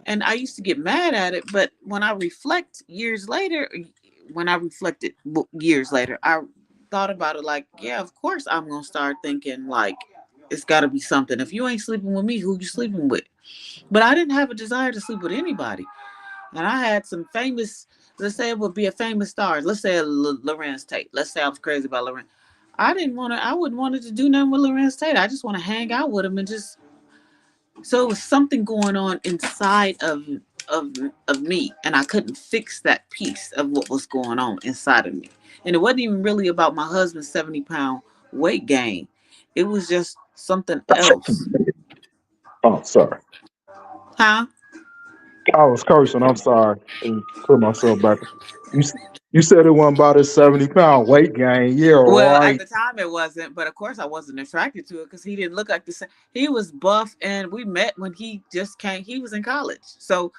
And I used to get mad at it, but when I reflect years later, when I reflected years later, I thought about it like, yeah, of course I'm gonna start thinking like it's got to be something. If you ain't sleeping with me, who you sleeping with? But I didn't have a desire to sleep with anybody, and I had some famous. Let's say it would be a famous star. Let's say Lorenz Tate. Let's say I was crazy about Lorenz. I didn't want to. I wouldn't want to do nothing with Lorenz Tate. I just want to hang out with him and just. So it was something going on inside of of me, and I couldn't fix that piece of what was going on inside of me. And it wasn't even really about my husband's 70-pound weight gain. It was just something else. Oh, sorry. Huh? I was cursing. I'm sorry. And put myself back. You s- you said it wasn't about his 70-pound weight gain. Yeah, Well, at right. the time it wasn't, but of course I wasn't attracted to it because he didn't look like the same. He was buff, and we met when he just came. He was in college, so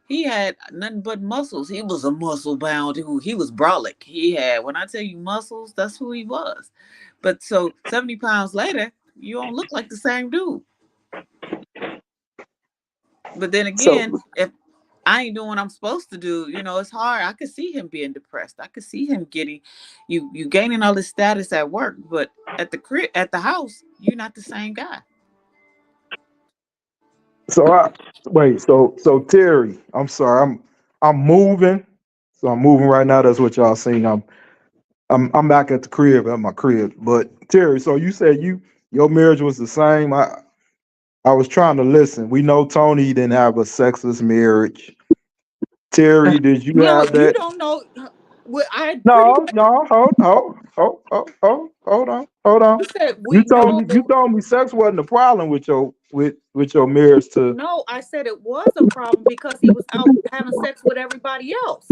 he had nothing but muscles. He was a muscle bound. He was brolic. He had, when I tell you muscles, that's who he was. But so 70 pounds later, you don't look like the same dude. But then So again, if I ain't doing what I'm supposed to do, it's hard. I could see him being depressed. I could see him getting you gaining all this status at work, but at the crib, at the house, you're not the same guy. so I wait. So Terry, I'm sorry. I'm moving. So I'm moving right now. That's what y'all seen. I'm back at the crib at my crib. But Terry, so you said your marriage was the same. I was trying to listen. We know Tony didn't have a sexless marriage. Terry, did you No, have you that? don't know. Well, I pretty No, no, hold on, hold on. much said You we told know. me sex wasn't a problem with your marriage to No, I said it was a problem because he was out having sex with everybody else.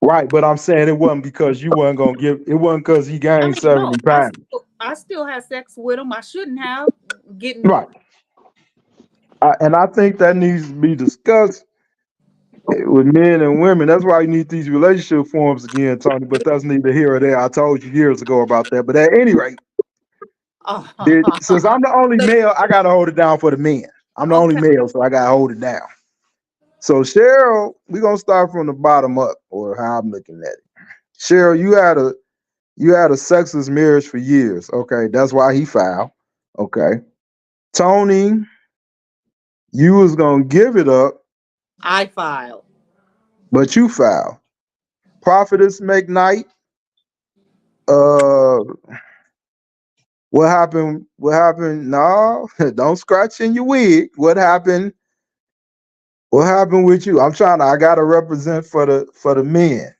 right, but I'm saying it wasn't because you weren't gonna give it wasn't because he I gained mean, no, 70 pounds. I still had sex with him. I shouldn't have getting. Right. And I think that needs to be discussed with men and women. That's why you need these relationship forums again, Tony. But that's neither here or there. I told you years ago about that. But at any rate, since I'm the only The- male, I gotta hold it down for the men. I'm the only okay, male, so I gotta hold it down. So Cheryl, we're gonna start from the bottom up, or how I'm looking at it. Cheryl, you had a sexless marriage for years. Okay, that's why he filed. Okay. Tony, you was gonna give it up, I filed. but you filed. Prophetess McKnight, uh, what happened? What happened? No, don't scratch in your wig. What happened? What happened with you? I gotta represent for the men.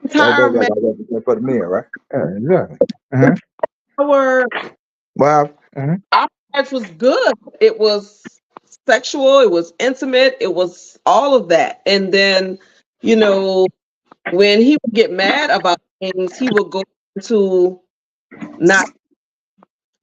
Right, Entire baby, I gotta represent for the men, right? Yeah, exactly. Uh-huh. our Well, mhm. our marriage was good. It was sexual, it was intimate, it was all of that. And then, you know, when he would get mad about things, he would go into not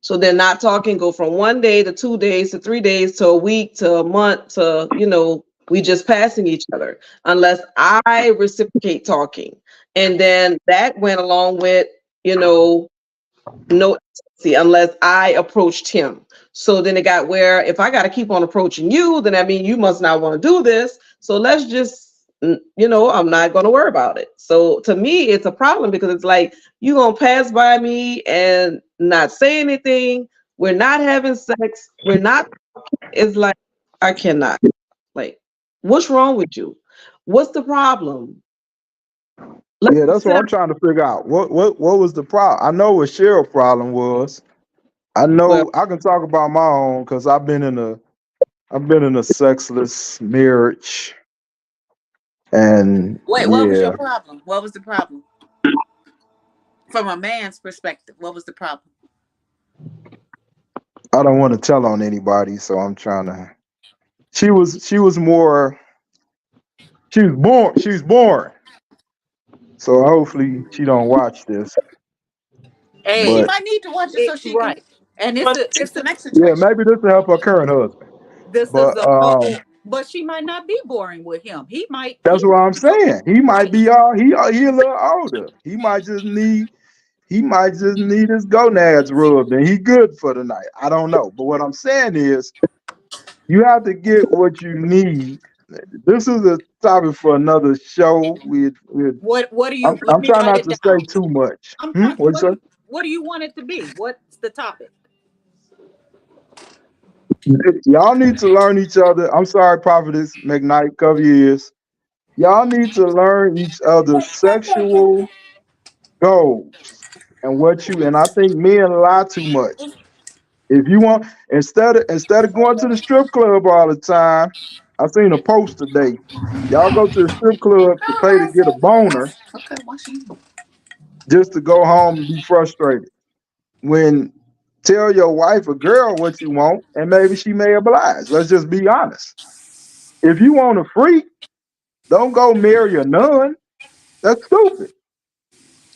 So they're not talking, go from 1 day to 2 days to 3 days to a week to a month to, we just passing each other unless I reciprocate talking. And then that went along with, no intimacy unless I approached him. So then it got where if I got to keep on approaching you, then that means you must not want to do this. So let's just, I'm not going to worry about it. So to me, it's a problem because it's like, you're going to pass by me and not say anything. We're not having sex. We're not, it's like, I cannot. Like, what's wrong with you? What's the problem? Yeah, that's what I'm trying to figure out. What was the problem? I know what Cheryl's problem was. I know I can talk about my own because I've been in a sexless marriage. And Wait, what was your problem? What was the problem? From a man's perspective, what was the problem? I don't want to tell on anybody, so I'm trying to. She was born. So hopefully she don't watch this. Hey, she might need to watch it so she right. And it's the next Yeah, situation. maybe this will help her current husband. But she might not be boring with him. He might. That's what I'm saying. He might be he a little older. He might just need his gonads rubbed and he good for the night. I don't know. But what I'm saying is you have to get what you need. This is a topic for another show. What do you? I'm trying not to say too much. What do you want it to be? What's the topic? Y'all need to learn each other. I'm sorry, Prophetess McKnight, cover your ears. Y'all need to learn each other's sexual goals and I think men lie too much. If you want, instead of going to the strip club all the time, I seen a post today. Y'all go to the strip club to pay to get a boner, just to go home and be frustrated. When tell your wife or girl what you want, and maybe she may oblige. Let's just be honest. If you want a freak, don't go marry a nun. That's stupid.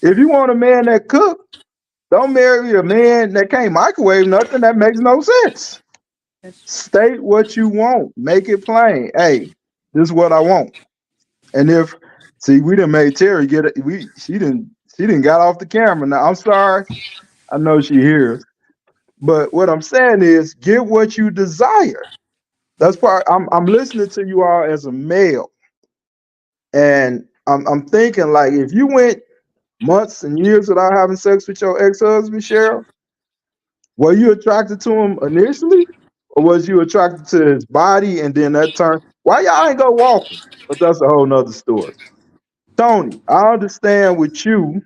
If you want a man that cook, don't marry a man that can't microwave nothing. That makes no sense. State what you want. Make it plain. Hey, this is what I want. And we done made Terry get it. She didn't got off the camera. Now I'm sorry. I know she hears. But what I'm saying is get what you desire. That's part. I'm listening to you all as a male. And I'm thinking like if you went months and years without having sex with your ex-husband, Cheryl, were you attracted to him initially? Or was you attracted to his body and then that turned? Why y'all ain't go walking? But that's a whole nother story. Tony, I understand with you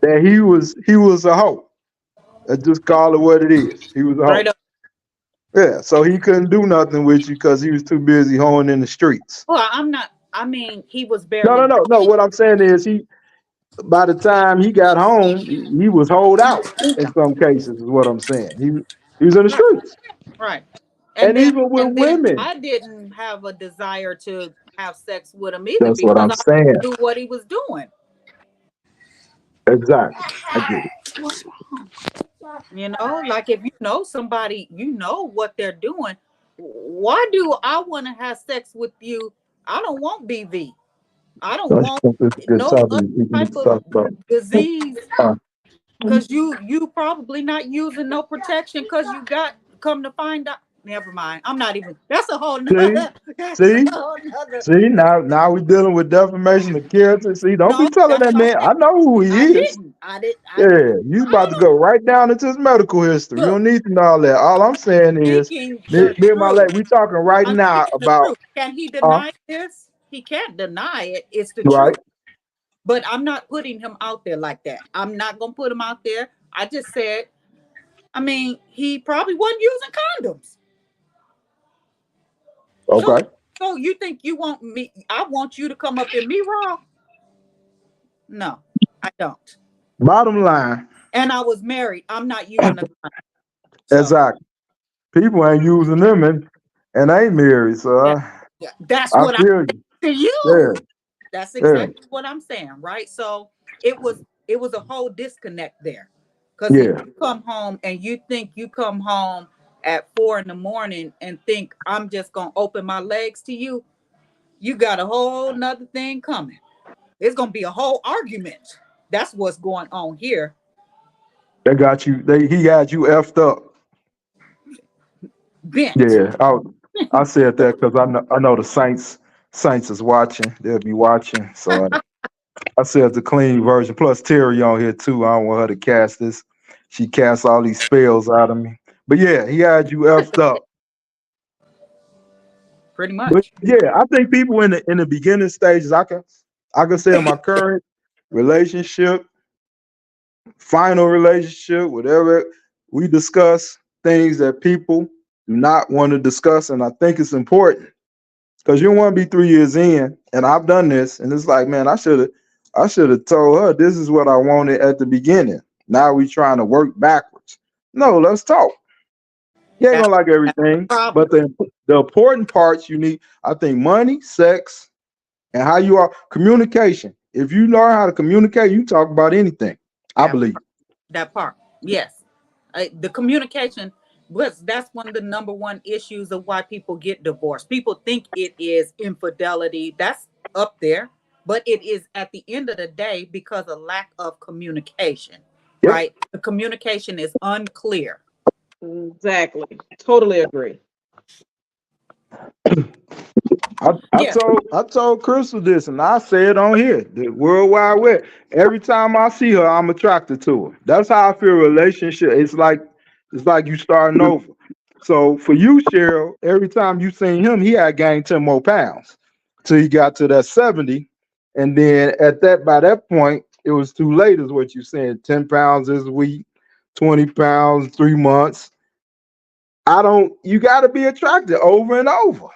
that he was a hoe. Let's just call it what it is. He was a hoe. Yeah, so he couldn't do nothing with you because he was too busy hoeing in the streets. Well, he was barely. No. What I'm saying is by the time he got home, he was holed out in some cases, is what I'm saying. He was in the streets. Right. And even with women. I didn't have a desire to have sex with him either. That's what I'm saying. I do what he was doing. Exactly. I get it. Like if you know somebody, you know what they're doing. Why do I want to have sex with you? I don't want BV. I don't want no other type of disease because you probably not using no protection because you got come to find out. Never mind. I'm not even. That's a whole nother. See, now we're dealing with defamation of character. See, don't be telling that man. I know who he is. I didn't. Yeah, you about to go right down into his medical history. You don't need to know all that. All I'm saying is, me and my lady, we talking right now about. Can he deny this? He can't deny it. It's the right. truth. But I'm not putting him out there like that. I'm not gonna put him out there. I just said, he probably wasn't using condoms. Okay. So you think you want me? I want you to come up in me raw? No, I don't. Bottom line. And I was married. I'm not using the condom. Exactly. People ain't using them and ain't married. So that's what I feel to you. Yeah. That's exactly what I'm saying, right? So it was a whole disconnect there. Because if Yeah, you come home and you think you come home at 4 in the morning and think I'm just gonna open my legs to you, you got a whole nother thing coming. It's gonna be a whole argument. That's what's going on here. they got you. He had you effed up. Bent. Yeah, I said that because I know the Saints is watching. They'll be watching. So I said the clean version. Plus Terry on here too. I don't want her to cast this. She casts all these spells out of me. But yeah, he had you effed up. Pretty But much. yeah, I think people in the beginning stages, I can say in my current relationship, final relationship, whatever, we discuss things that people do not want to discuss. And I think it's important because you don't want to be 3 years in. And I've done this, and it's like, man, I should have told her this is what I wanted at the beginning. Now we trying to work backwards. No, let's talk. You ain't That's gonna like the everything, problem. but the important parts you need, I think, money, sex, and how you are communication. If you learn how to communicate, you talk about anything. I That believe. that part. Yes. The communication was that's one of the number one issues of why people get divorced. People think it is infidelity. That's up there, but it is at the end of the day because of lack of communication, Yep. right? The communication is unclear. Exactly. Totally agree. Yeah. I told Crystal this, and I say it on here, the World Wide Web. Every time I see her, I'm attracted to her. That's how I feel. Relationship. It's like you starting over. So for you, Cheryl, every time you seen him, he had gained 10 more pounds till he got to that 70, and then by that point, it was too late. Is what you saying? 10 pounds this week, 20 pounds 3 months. I don't. You got to be attracted over and over.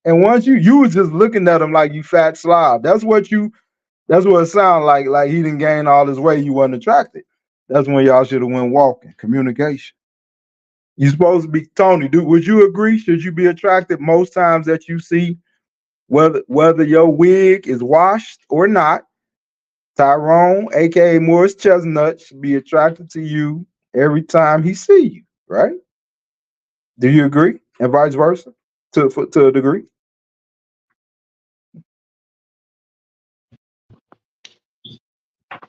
And once you was just looking at him like you fat slob. That's what it sounded like. Like he didn't gain all his weight, you wasn't attracted. That's when y'all should have went walking. Communication. You supposed to be Tony. Would you agree? Should you be attracted most times that you see whether your wig is washed or not? Tyrone, aka Morris Chestnut, should be attracted to you every time he see you, right? Do you agree? And vice versa, to a degree.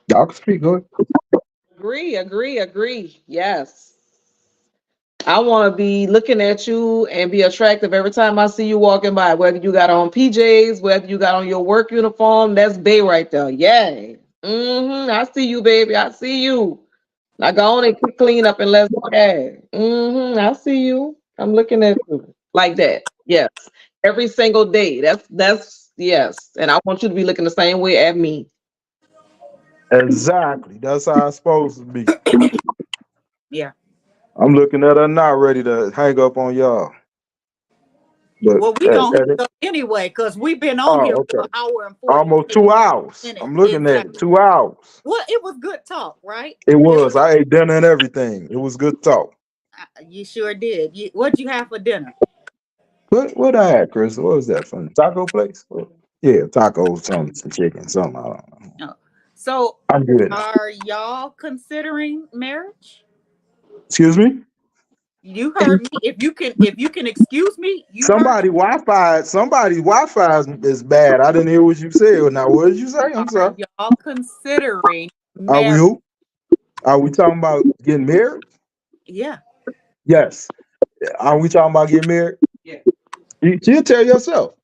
Y'all can speak. Go ahead. Agree. Yes. I want to be looking at you and be attractive every time I see you walking by, whether you got on PJs, whether you got on your work uniform. That's Bay right there. Yay. I see you, baby. I see you. Now go on and clean up and let's go. I see you. I'm looking at you like that. Yes. Every single day. That's yes. And I want you to be looking the same way at me. Exactly. That's how it's supposed to be. Yeah. I'm looking at her now, ready to hang up on y'all. But Well, we gonna hang up anyway because we've been on here for okay. an hour and Almost 40 2 hours. minutes. I'm looking at it. Exactly. 2 hours. Well, it was good talk, right? It was. I ate dinner and everything. It was good talk. You sure did. What'd you have for dinner? What I had, Chris? What was that from? Taco place? Yeah, tacos, some chicken, something. I don't know. Oh. So, I'm good. are y'all considering marriage? Excuse me? You heard me. If you can excuse me, you heard Somebody's Wi-Fi is bad. I didn't hear what you said. Now, what did you say? I'm Are sorry. y'all considering Are we marriage? who? Are we talking about getting married? Yeah. Yes. Are we talking about getting married? Yeah. You tell yourself.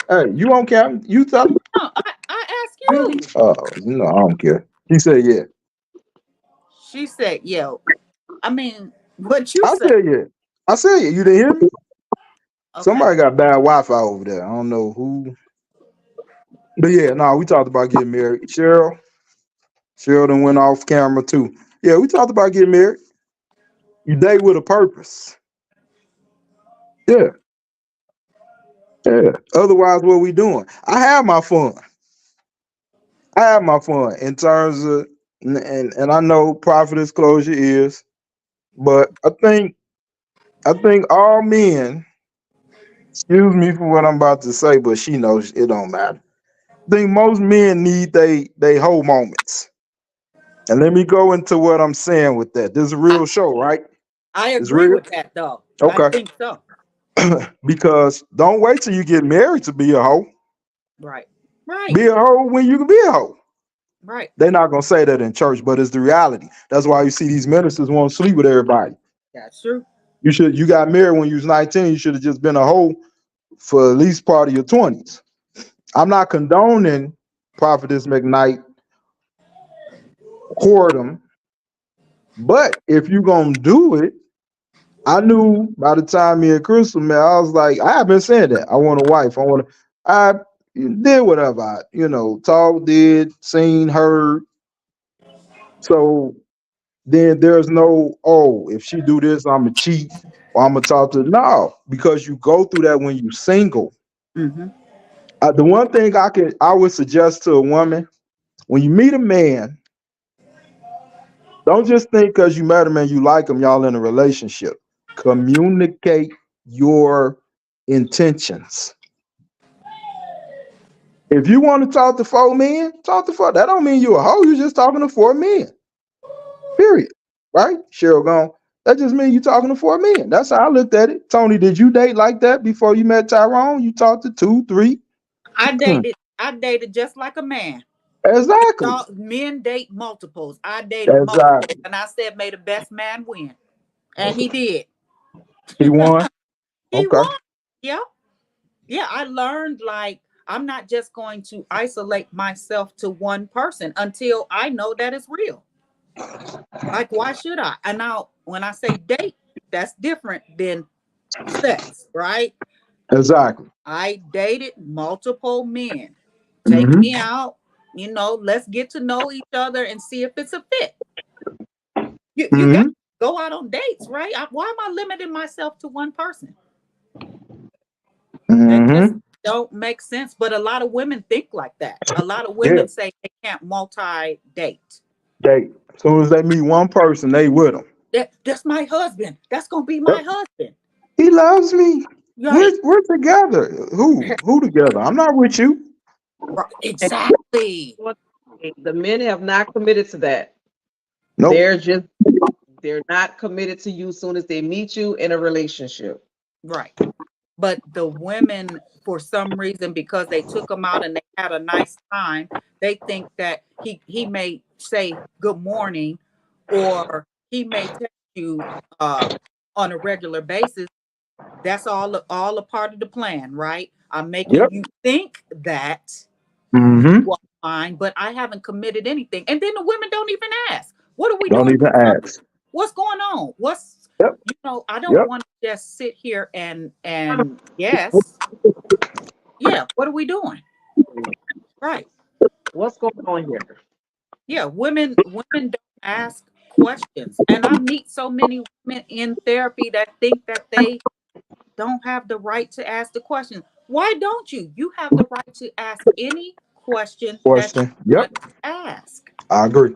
Hey, you on camera? You tell. No, I asked you. Oh, no, I don't care. He said, yeah. She said, "Yo." I mean, what you I said? said, yeah. I said, yeah. You didn't hear me? Okay. Somebody got bad Wi-Fi over there. I don't know who. But yeah, no, we talked about getting married. Cheryl done went off camera too. Yeah, we talked about getting married. You date with a purpose. Yeah. Yeah. Otherwise, what we doing? I have my fun. In terms of, and I know prophetess close your ears, but I think all men, excuse me for what I'm about to say, but she knows it don't matter. I think most men need they whole moments. And let me go into what I'm saying with that. This is a real show, right? I It's agree real. with that though. Okay. I think so. Because don't wait till you get married to be a hoe. Right. Right. Be a hoe when you can be a hoe. Right. They're not gonna say that in church, but it's the reality. That's why you see these ministers want to sleep with everybody. That's true. You got married when you was 19. You should have just been a hoe for at least part of your 20s. I'm not condoning Prophetess McKnight whoredom, but if you're gonna do it, I knew by the time me and Crystal met, I was like, I have been saying that. I want a wife. I did whatever talk, did, seen, heard. So then there's no, oh, if she do this, I'm a cheat or I'm gonna talk to no, because you go through that when you're single. Mm-hmm. The one thing I would suggest to a woman, when you meet a man, don't just think because you met him and you like him, y'all in a relationship. Communicate your intentions. If you want to talk to 4 men, talk to 4. That don't mean you a hoe. You're just talking to 4 men. Period. Right? Cheryl gone. That just means you're talking to 4 men. That's how I looked at it. Tony, did you date like that before you met Tyrone? You talked to 2, 3? I dated just like a man. Exactly. Men date multiples. I dated multiples, and I said, "May the best man win," and he did. He won. He Okay. won. Yeah. I learned I'm not just going to isolate myself to one person until I know that it's real. Why should I? And now, when I say date, that's different than sex, right? Exactly. I dated multiple men. Take me out, let's get to know each other and see if it's a fit. You got to go out on dates, right? Why am I limiting myself to one person? That just don't make sense. But a lot of women think like that. A lot of women say they can't multi-date. As soon as they meet one person, they with them. That's my husband. That's gonna be my husband. He loves me. Right. We're together. Who together? I'm not with you. Right. Exactly. The men have not committed to that. Nope. They're not committed to you as soon as they meet you in a relationship. Right. But the women, for some reason, because they took them out and they had a nice time, they think that he may say good morning, or he may text you on a regular basis. That's all a part of the plan, right? I'm making you think that you are fine, but I haven't committed anything. And then the women don't even ask. What are we doing? Don't even ask. What's going on? I don't want to just sit here and yes. Yeah, what are we doing? Right. What's going on here? Yeah, women don't ask questions. And I meet so many women in therapy that think that they don't have the right to ask the question. Why don't you? You have the right to ask any question. That you want to ask. I agree.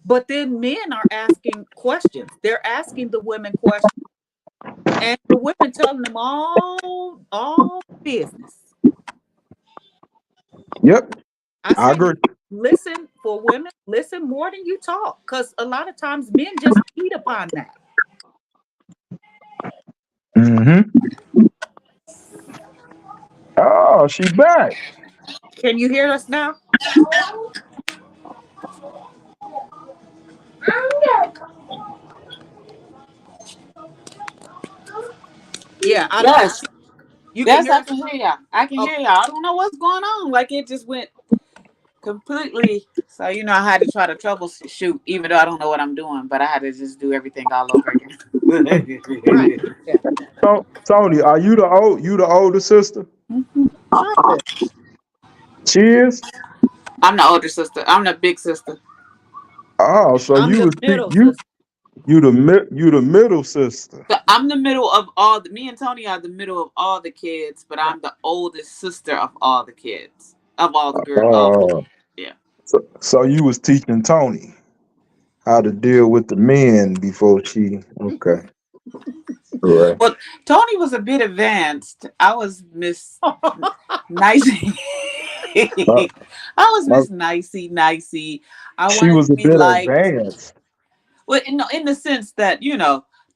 But then men are asking questions. They're asking the women questions. And the women telling them all business. Yep. I agree. Listen, for women, listen more than you talk. Because a lot of times men just feed upon that. Oh, she's back. Can you hear us now? Yeah, yes. I can hear y'all. I can hear y'all. I don't know what's going on. It just went completely. So I had to try to troubleshoot, even though I don't know what I'm doing, but I had to just do everything all over again. Right. Yeah. So, Tony, are you the older sister? She is. I'm the older sister. I'm the big sister. Oh, so I'm the middle sister. You the middle sister. So I'm the middle of all. Me and Tony are the middle of all the kids, but I'm the oldest sister of all the kids, of all the girls. Yeah. So you was teaching Tony how to deal with the men before she. Okay. Right. Well, Tony was a bit advanced. I was Miss Nice. My, I was my, Miss Nicey. I she wanted was to a be bit liked. advanced. Well, in the sense that,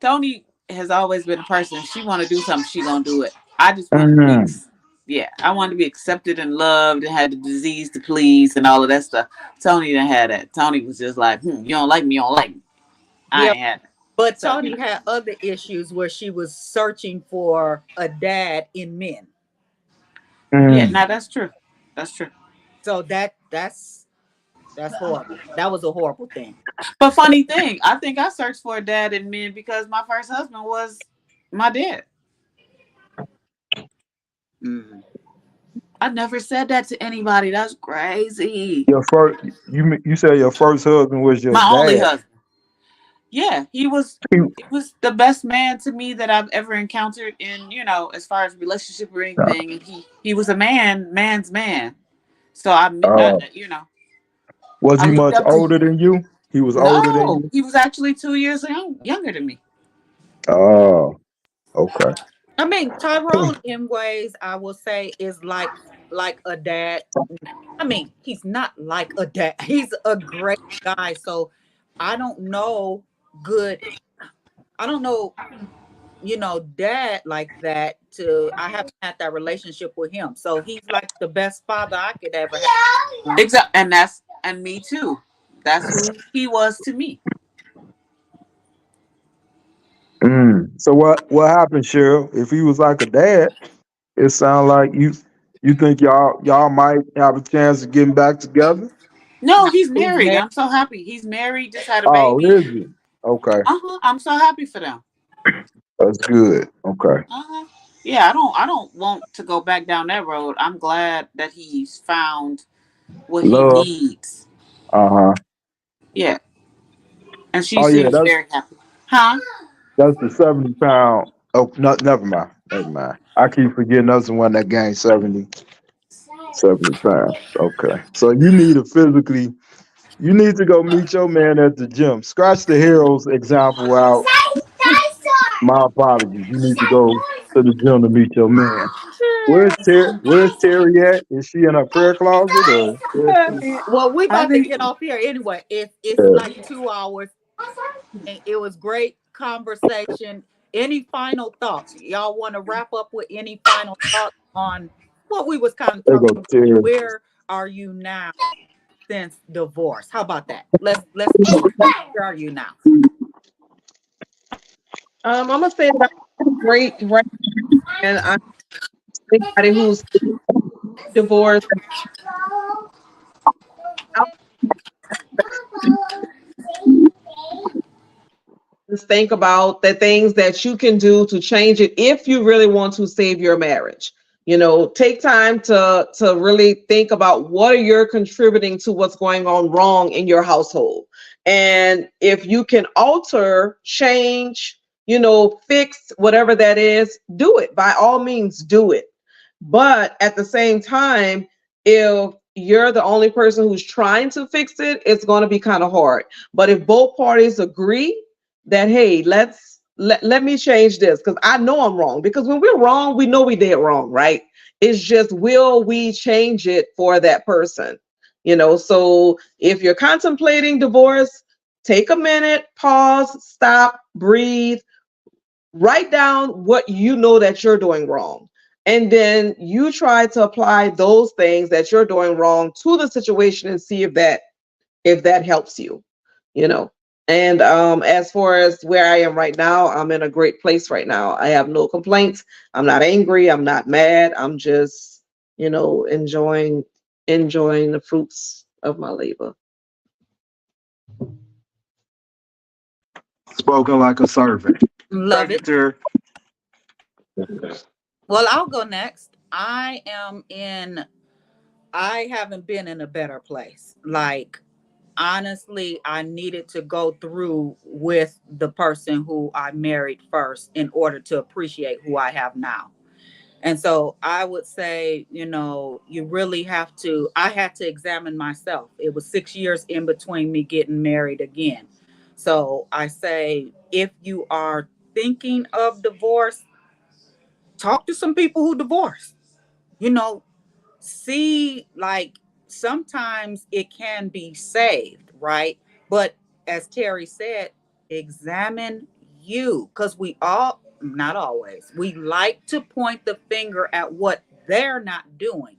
Tony has always been a person. If she want to do something, she gonna do it. I just wanted to be, Mm. yeah, I wanted to be accepted and loved, and had the disease to please and all of that stuff. Tony didn't have that. Tony was just like, you don't like me, you don't like me. I Yeah, ain't had that. but So Tony had other issues where she was searching for a dad in men. yeah, Mm. now that's true. That's true. So that's horrible. That was a horrible thing. But funny thing, I think I searched for a dad in men because my first husband was my dad. Mhm. I never said that to anybody. That's crazy. Your first, you said your first husband was your My only dad. husband. Yeah, he was. He- He was the best man to me that I've ever encountered in, as far as relationship or anything. And he was a man's man. So Uh, was I he looked much up to. older than you? He was older than No, you. he was actually 2 years younger than me. Oh, okay. I mean, Tyrone in ways I will say is like a dad. I mean, he's not like a dad. He's a great guy. So I don't know good. I don't know, dad like that I haven't had that relationship with him. So he's like the best father I could ever have. Exactly, and me too. That's who he was to me. Mm. So what happened, Cheryl? If he was like a dad, it sounds like you think y'all might have a chance of getting back together. No, Now he's he's married. married. I'm so happy. He's married, just had a Oh, baby. is he? Okay, I'm so happy for them. that's good. Okay, Yeah, I don't want to go back down that road. I'm glad that he's found what he love. needs. Uh-huh. Yeah, and she Oh yeah, seems very happy. Huh? that's the 70 pound. Oh no, never mind. Never mind. I keep forgetting that's the one that gained 70 pounds. Okay. So you need to go meet your man at the gym. Scratch the heroes example out. My apologies. You need to go to the gym to meet your man. Where's Terry at? Is she in her prayer closet or where's she? Well, we I about to think get off here anyway. It's Yeah. like 2 hours, and it was great conversation. Any final thoughts? Y'all want to wrap up with any final thoughts on what we was kind of There talking go about? Terry. Where are you now since divorce? How about that? Let's start. Where are you now? I'm gonna say that I'm great, right? And I'm anybody who's divorced. Just think about the things that you can do to change it if you really want to save your marriage. Take time to really think about what are you contributing to what's going on wrong in your household. And if you can alter, change, fix whatever that is, do it. By all means, do it. But at the same time, if you're the only person who's trying to fix it, it's going to be kind of hard. But if both parties agree that, hey, let me change this because I know I'm wrong. Because when we're wrong, we know we did wrong, right? It's just, will we change it for that person? So if you're contemplating divorce, take a minute, pause, stop, breathe, write down what you know that you're doing wrong. And then you try to apply those things that you're doing wrong to the situation and see if that helps you, you know. And as far as where I am right now, I'm in a great place right now. I have no complaints. I'm not angry. I'm not mad. I'm just, enjoying the fruits of my labor. Spoken like a servant. Love Thank you, it. Terry. Well, I'll go next. I haven't been in a better place. Like, honestly, I needed to go through with the person who I married first in order to appreciate who I have now. And so I would say, you really have to, I had to examine myself. It was 6 years in between me getting married again. So I say, if you are thinking of divorce, talk to some people who divorced. You know, see, like, sometimes it can be saved, right? But as Terry said, examine you, because we all, not always, we like to point the finger at what they're not doing,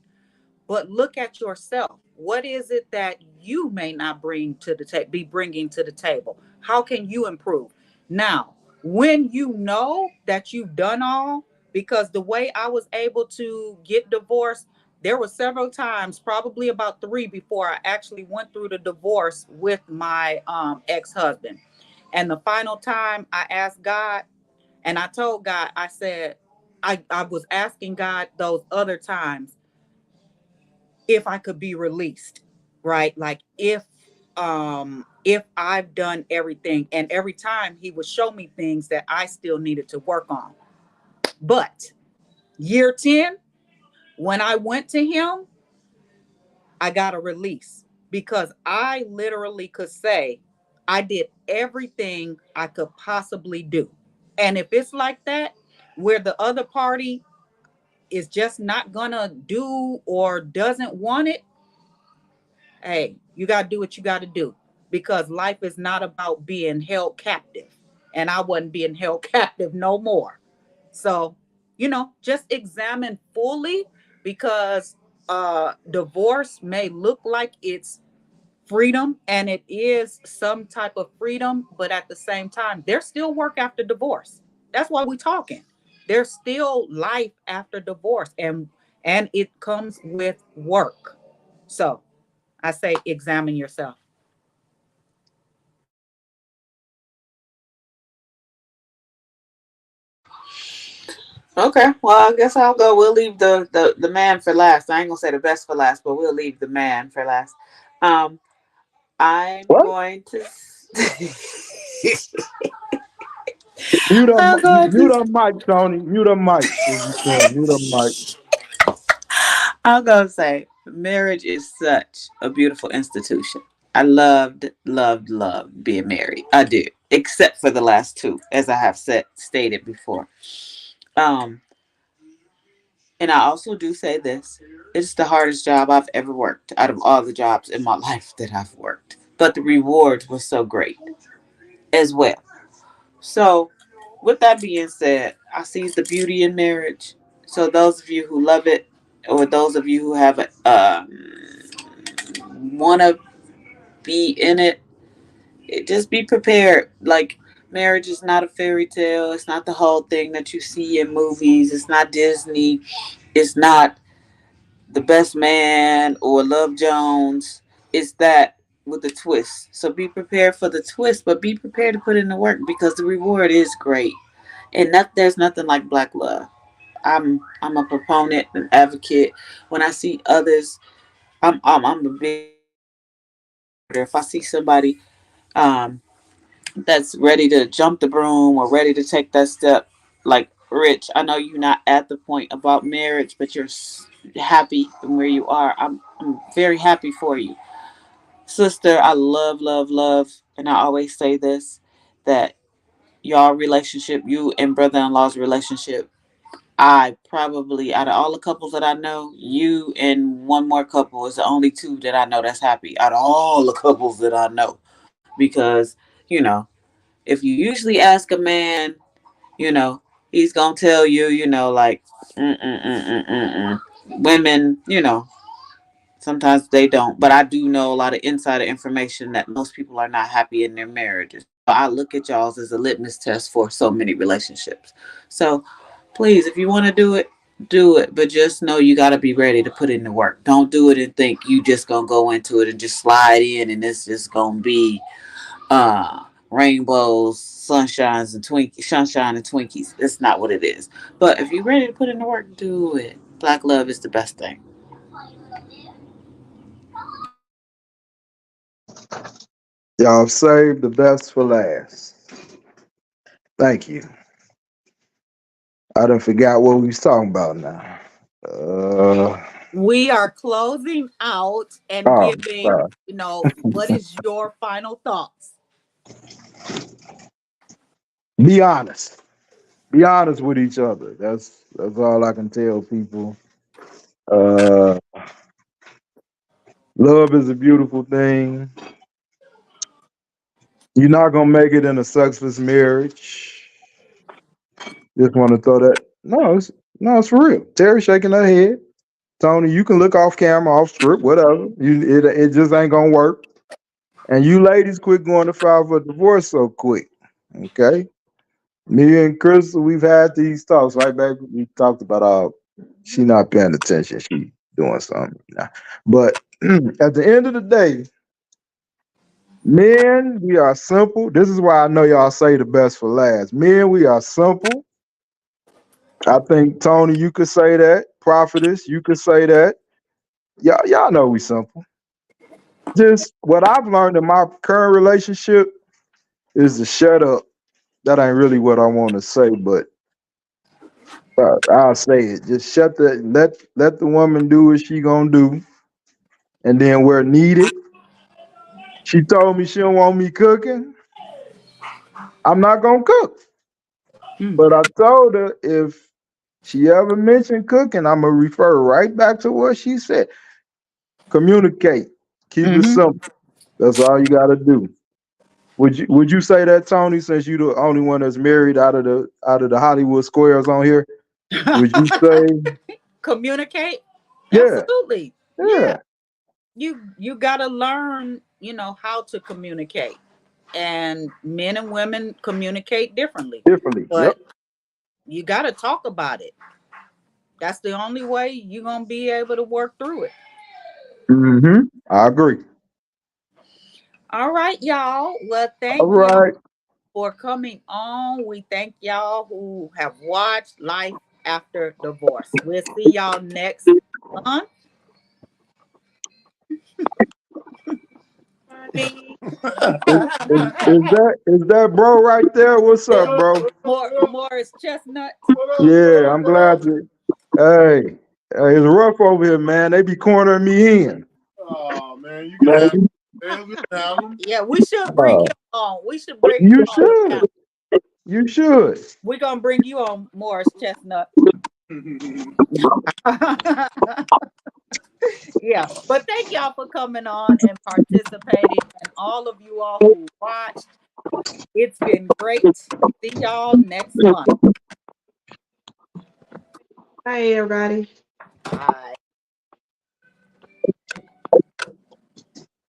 but look at yourself. What is it that you may not bring to the table, be bringing to the table? How can you improve? Now, when you know that you've done all, because the way I was able to get divorced, there were several times, probably about three, before I actually went through the divorce with my ex-husband. And the final time I asked God, and I told God, I said, I was asking God those other times if I could be released, right? Like if I've done everything, and every time he would show me things that I still needed to work on. But year 10, when I went to him, I got a release, because I literally could say I did everything I could possibly do. And if it's like that, where the other party is just not gonna do or doesn't want it, hey, you got to do what you got to do, because life is not about being held captive. And I wasn't being held captive no more. So, just examine fully, because divorce may look like it's freedom, and it is some type of freedom, but at the same time, there's still work after divorce. That's why we're talking. There's still life after divorce, and it comes with work. So I say examine yourself. Okay, well, I guess I'll go. We'll leave the man for last. I ain't gonna say the best for last, but we'll leave the man for last. Um, I'm What? going to. Mute up, I'm going mute to. up, mic, Tony. Mute up, mic. If you can, mute up, mic. I'm gonna say marriage is such a beautiful institution. I loved, loved, loved being married. I do, except for the last two, as I have stated before. Um, and I also do say this: it's the hardest job I've ever worked out of all the jobs in my life that I've worked. But the rewards were so great as well. So, with that being said, I see the beauty in marriage. So, those of you who love it, or those of you who have want to be in it, just be prepared. Like, marriage is not a fairy tale. It's not the whole thing that you see in movies. It's not Disney. It's not The Best Man or Love Jones. It's that with a twist. So be prepared for the twist, but be prepared to put in the work, because the reward is great. And that there's nothing like black love. I'm a proponent, an advocate. When I see others, I'm a big. If I see somebody um that's ready to jump the broom or ready to take that step, like Rich, I know you're not at the point about marriage, but you're happy in where you are. I'm very happy for you, sister. I love, love, love, and I always say this, that y'all relationship, you and brother-in-law's relationship, I probably, out of all the couples that I know, you and one more couple is the only two that I know that's happy out of all the couples that I know. Because, you know, if you usually ask a man, you know, he's going to tell you, like, women, sometimes they don't. But I do know a lot of insider information that most people are not happy in their marriages. I look at y'all's as a litmus test for so many relationships. So please, if you want to do it. But just know you got to be ready to put in the work. Don't do it and think you just going to go into it and just slide in and it's just going to be rainbows, sunshine and Twinkies. That's not what it is. But if you're ready to put in the work, do it. Black love is the best thing. Y'all saved the best for last. Thank you. I done forgot what we was talking about now. We are closing out and Oh, giving, sorry. what is your final thoughts? Be honest. Be honest with each other. That's all I can tell people. Love is a beautiful thing. You're not gonna make it in a sexless marriage. Just want to throw that. No, it's for real. Terry shaking her head. Tony, you can look off camera, off script, whatever. It just ain't gonna work. And you ladies quit going to file for divorce so quick. Okay. Me and Crystal, we've had these talks, right, baby? We talked about she not paying attention. She doing something. Nah. But at the end of the day, men, we are simple. This is why I know y'all say the best for last. Men, we are simple. I think Tony, you could say that. Prophetess, you could say that. Y'all know we simple. Just what I've learned in my current relationship is to shut up. That ain't really what I want to say, but I'll say it. Just let the woman do what she gonna do, and then where needed. She told me she don't want me cooking. I'm not gonna cook. But I told her if she ever mentioned cooking, I'm gonna refer right back to what she said. Communicate. Keep it simple. That's all you gotta do. Would you say that, Tony, since you the only one that's married out of the Hollywood squares on here? Would you say Communicate? yeah? Absolutely. Yeah. You gotta learn, how to communicate. And men and women communicate differently. Differently. But Yep. you gotta talk about it. That's the only way you're gonna be able to work through it. I agree. All right, y'all. Well, thank All y'all right. for coming on. We thank y'all who have watched Life After Divorce. We'll see y'all next month. Is that bro right there? What's up, bro? Morris Chestnut. Yeah, I'm glad to. Hey, it's rough over here, man. They be cornering me in. Oh man, you can have him. Yeah, we should bring you on. We should bring you You on. should. You should. We're gonna bring you on, Morris Chestnut. Yeah, but thank y'all for coming on and participating, and all of you all who watched. It's been great. See y'all next month. Bye, everybody. Bye.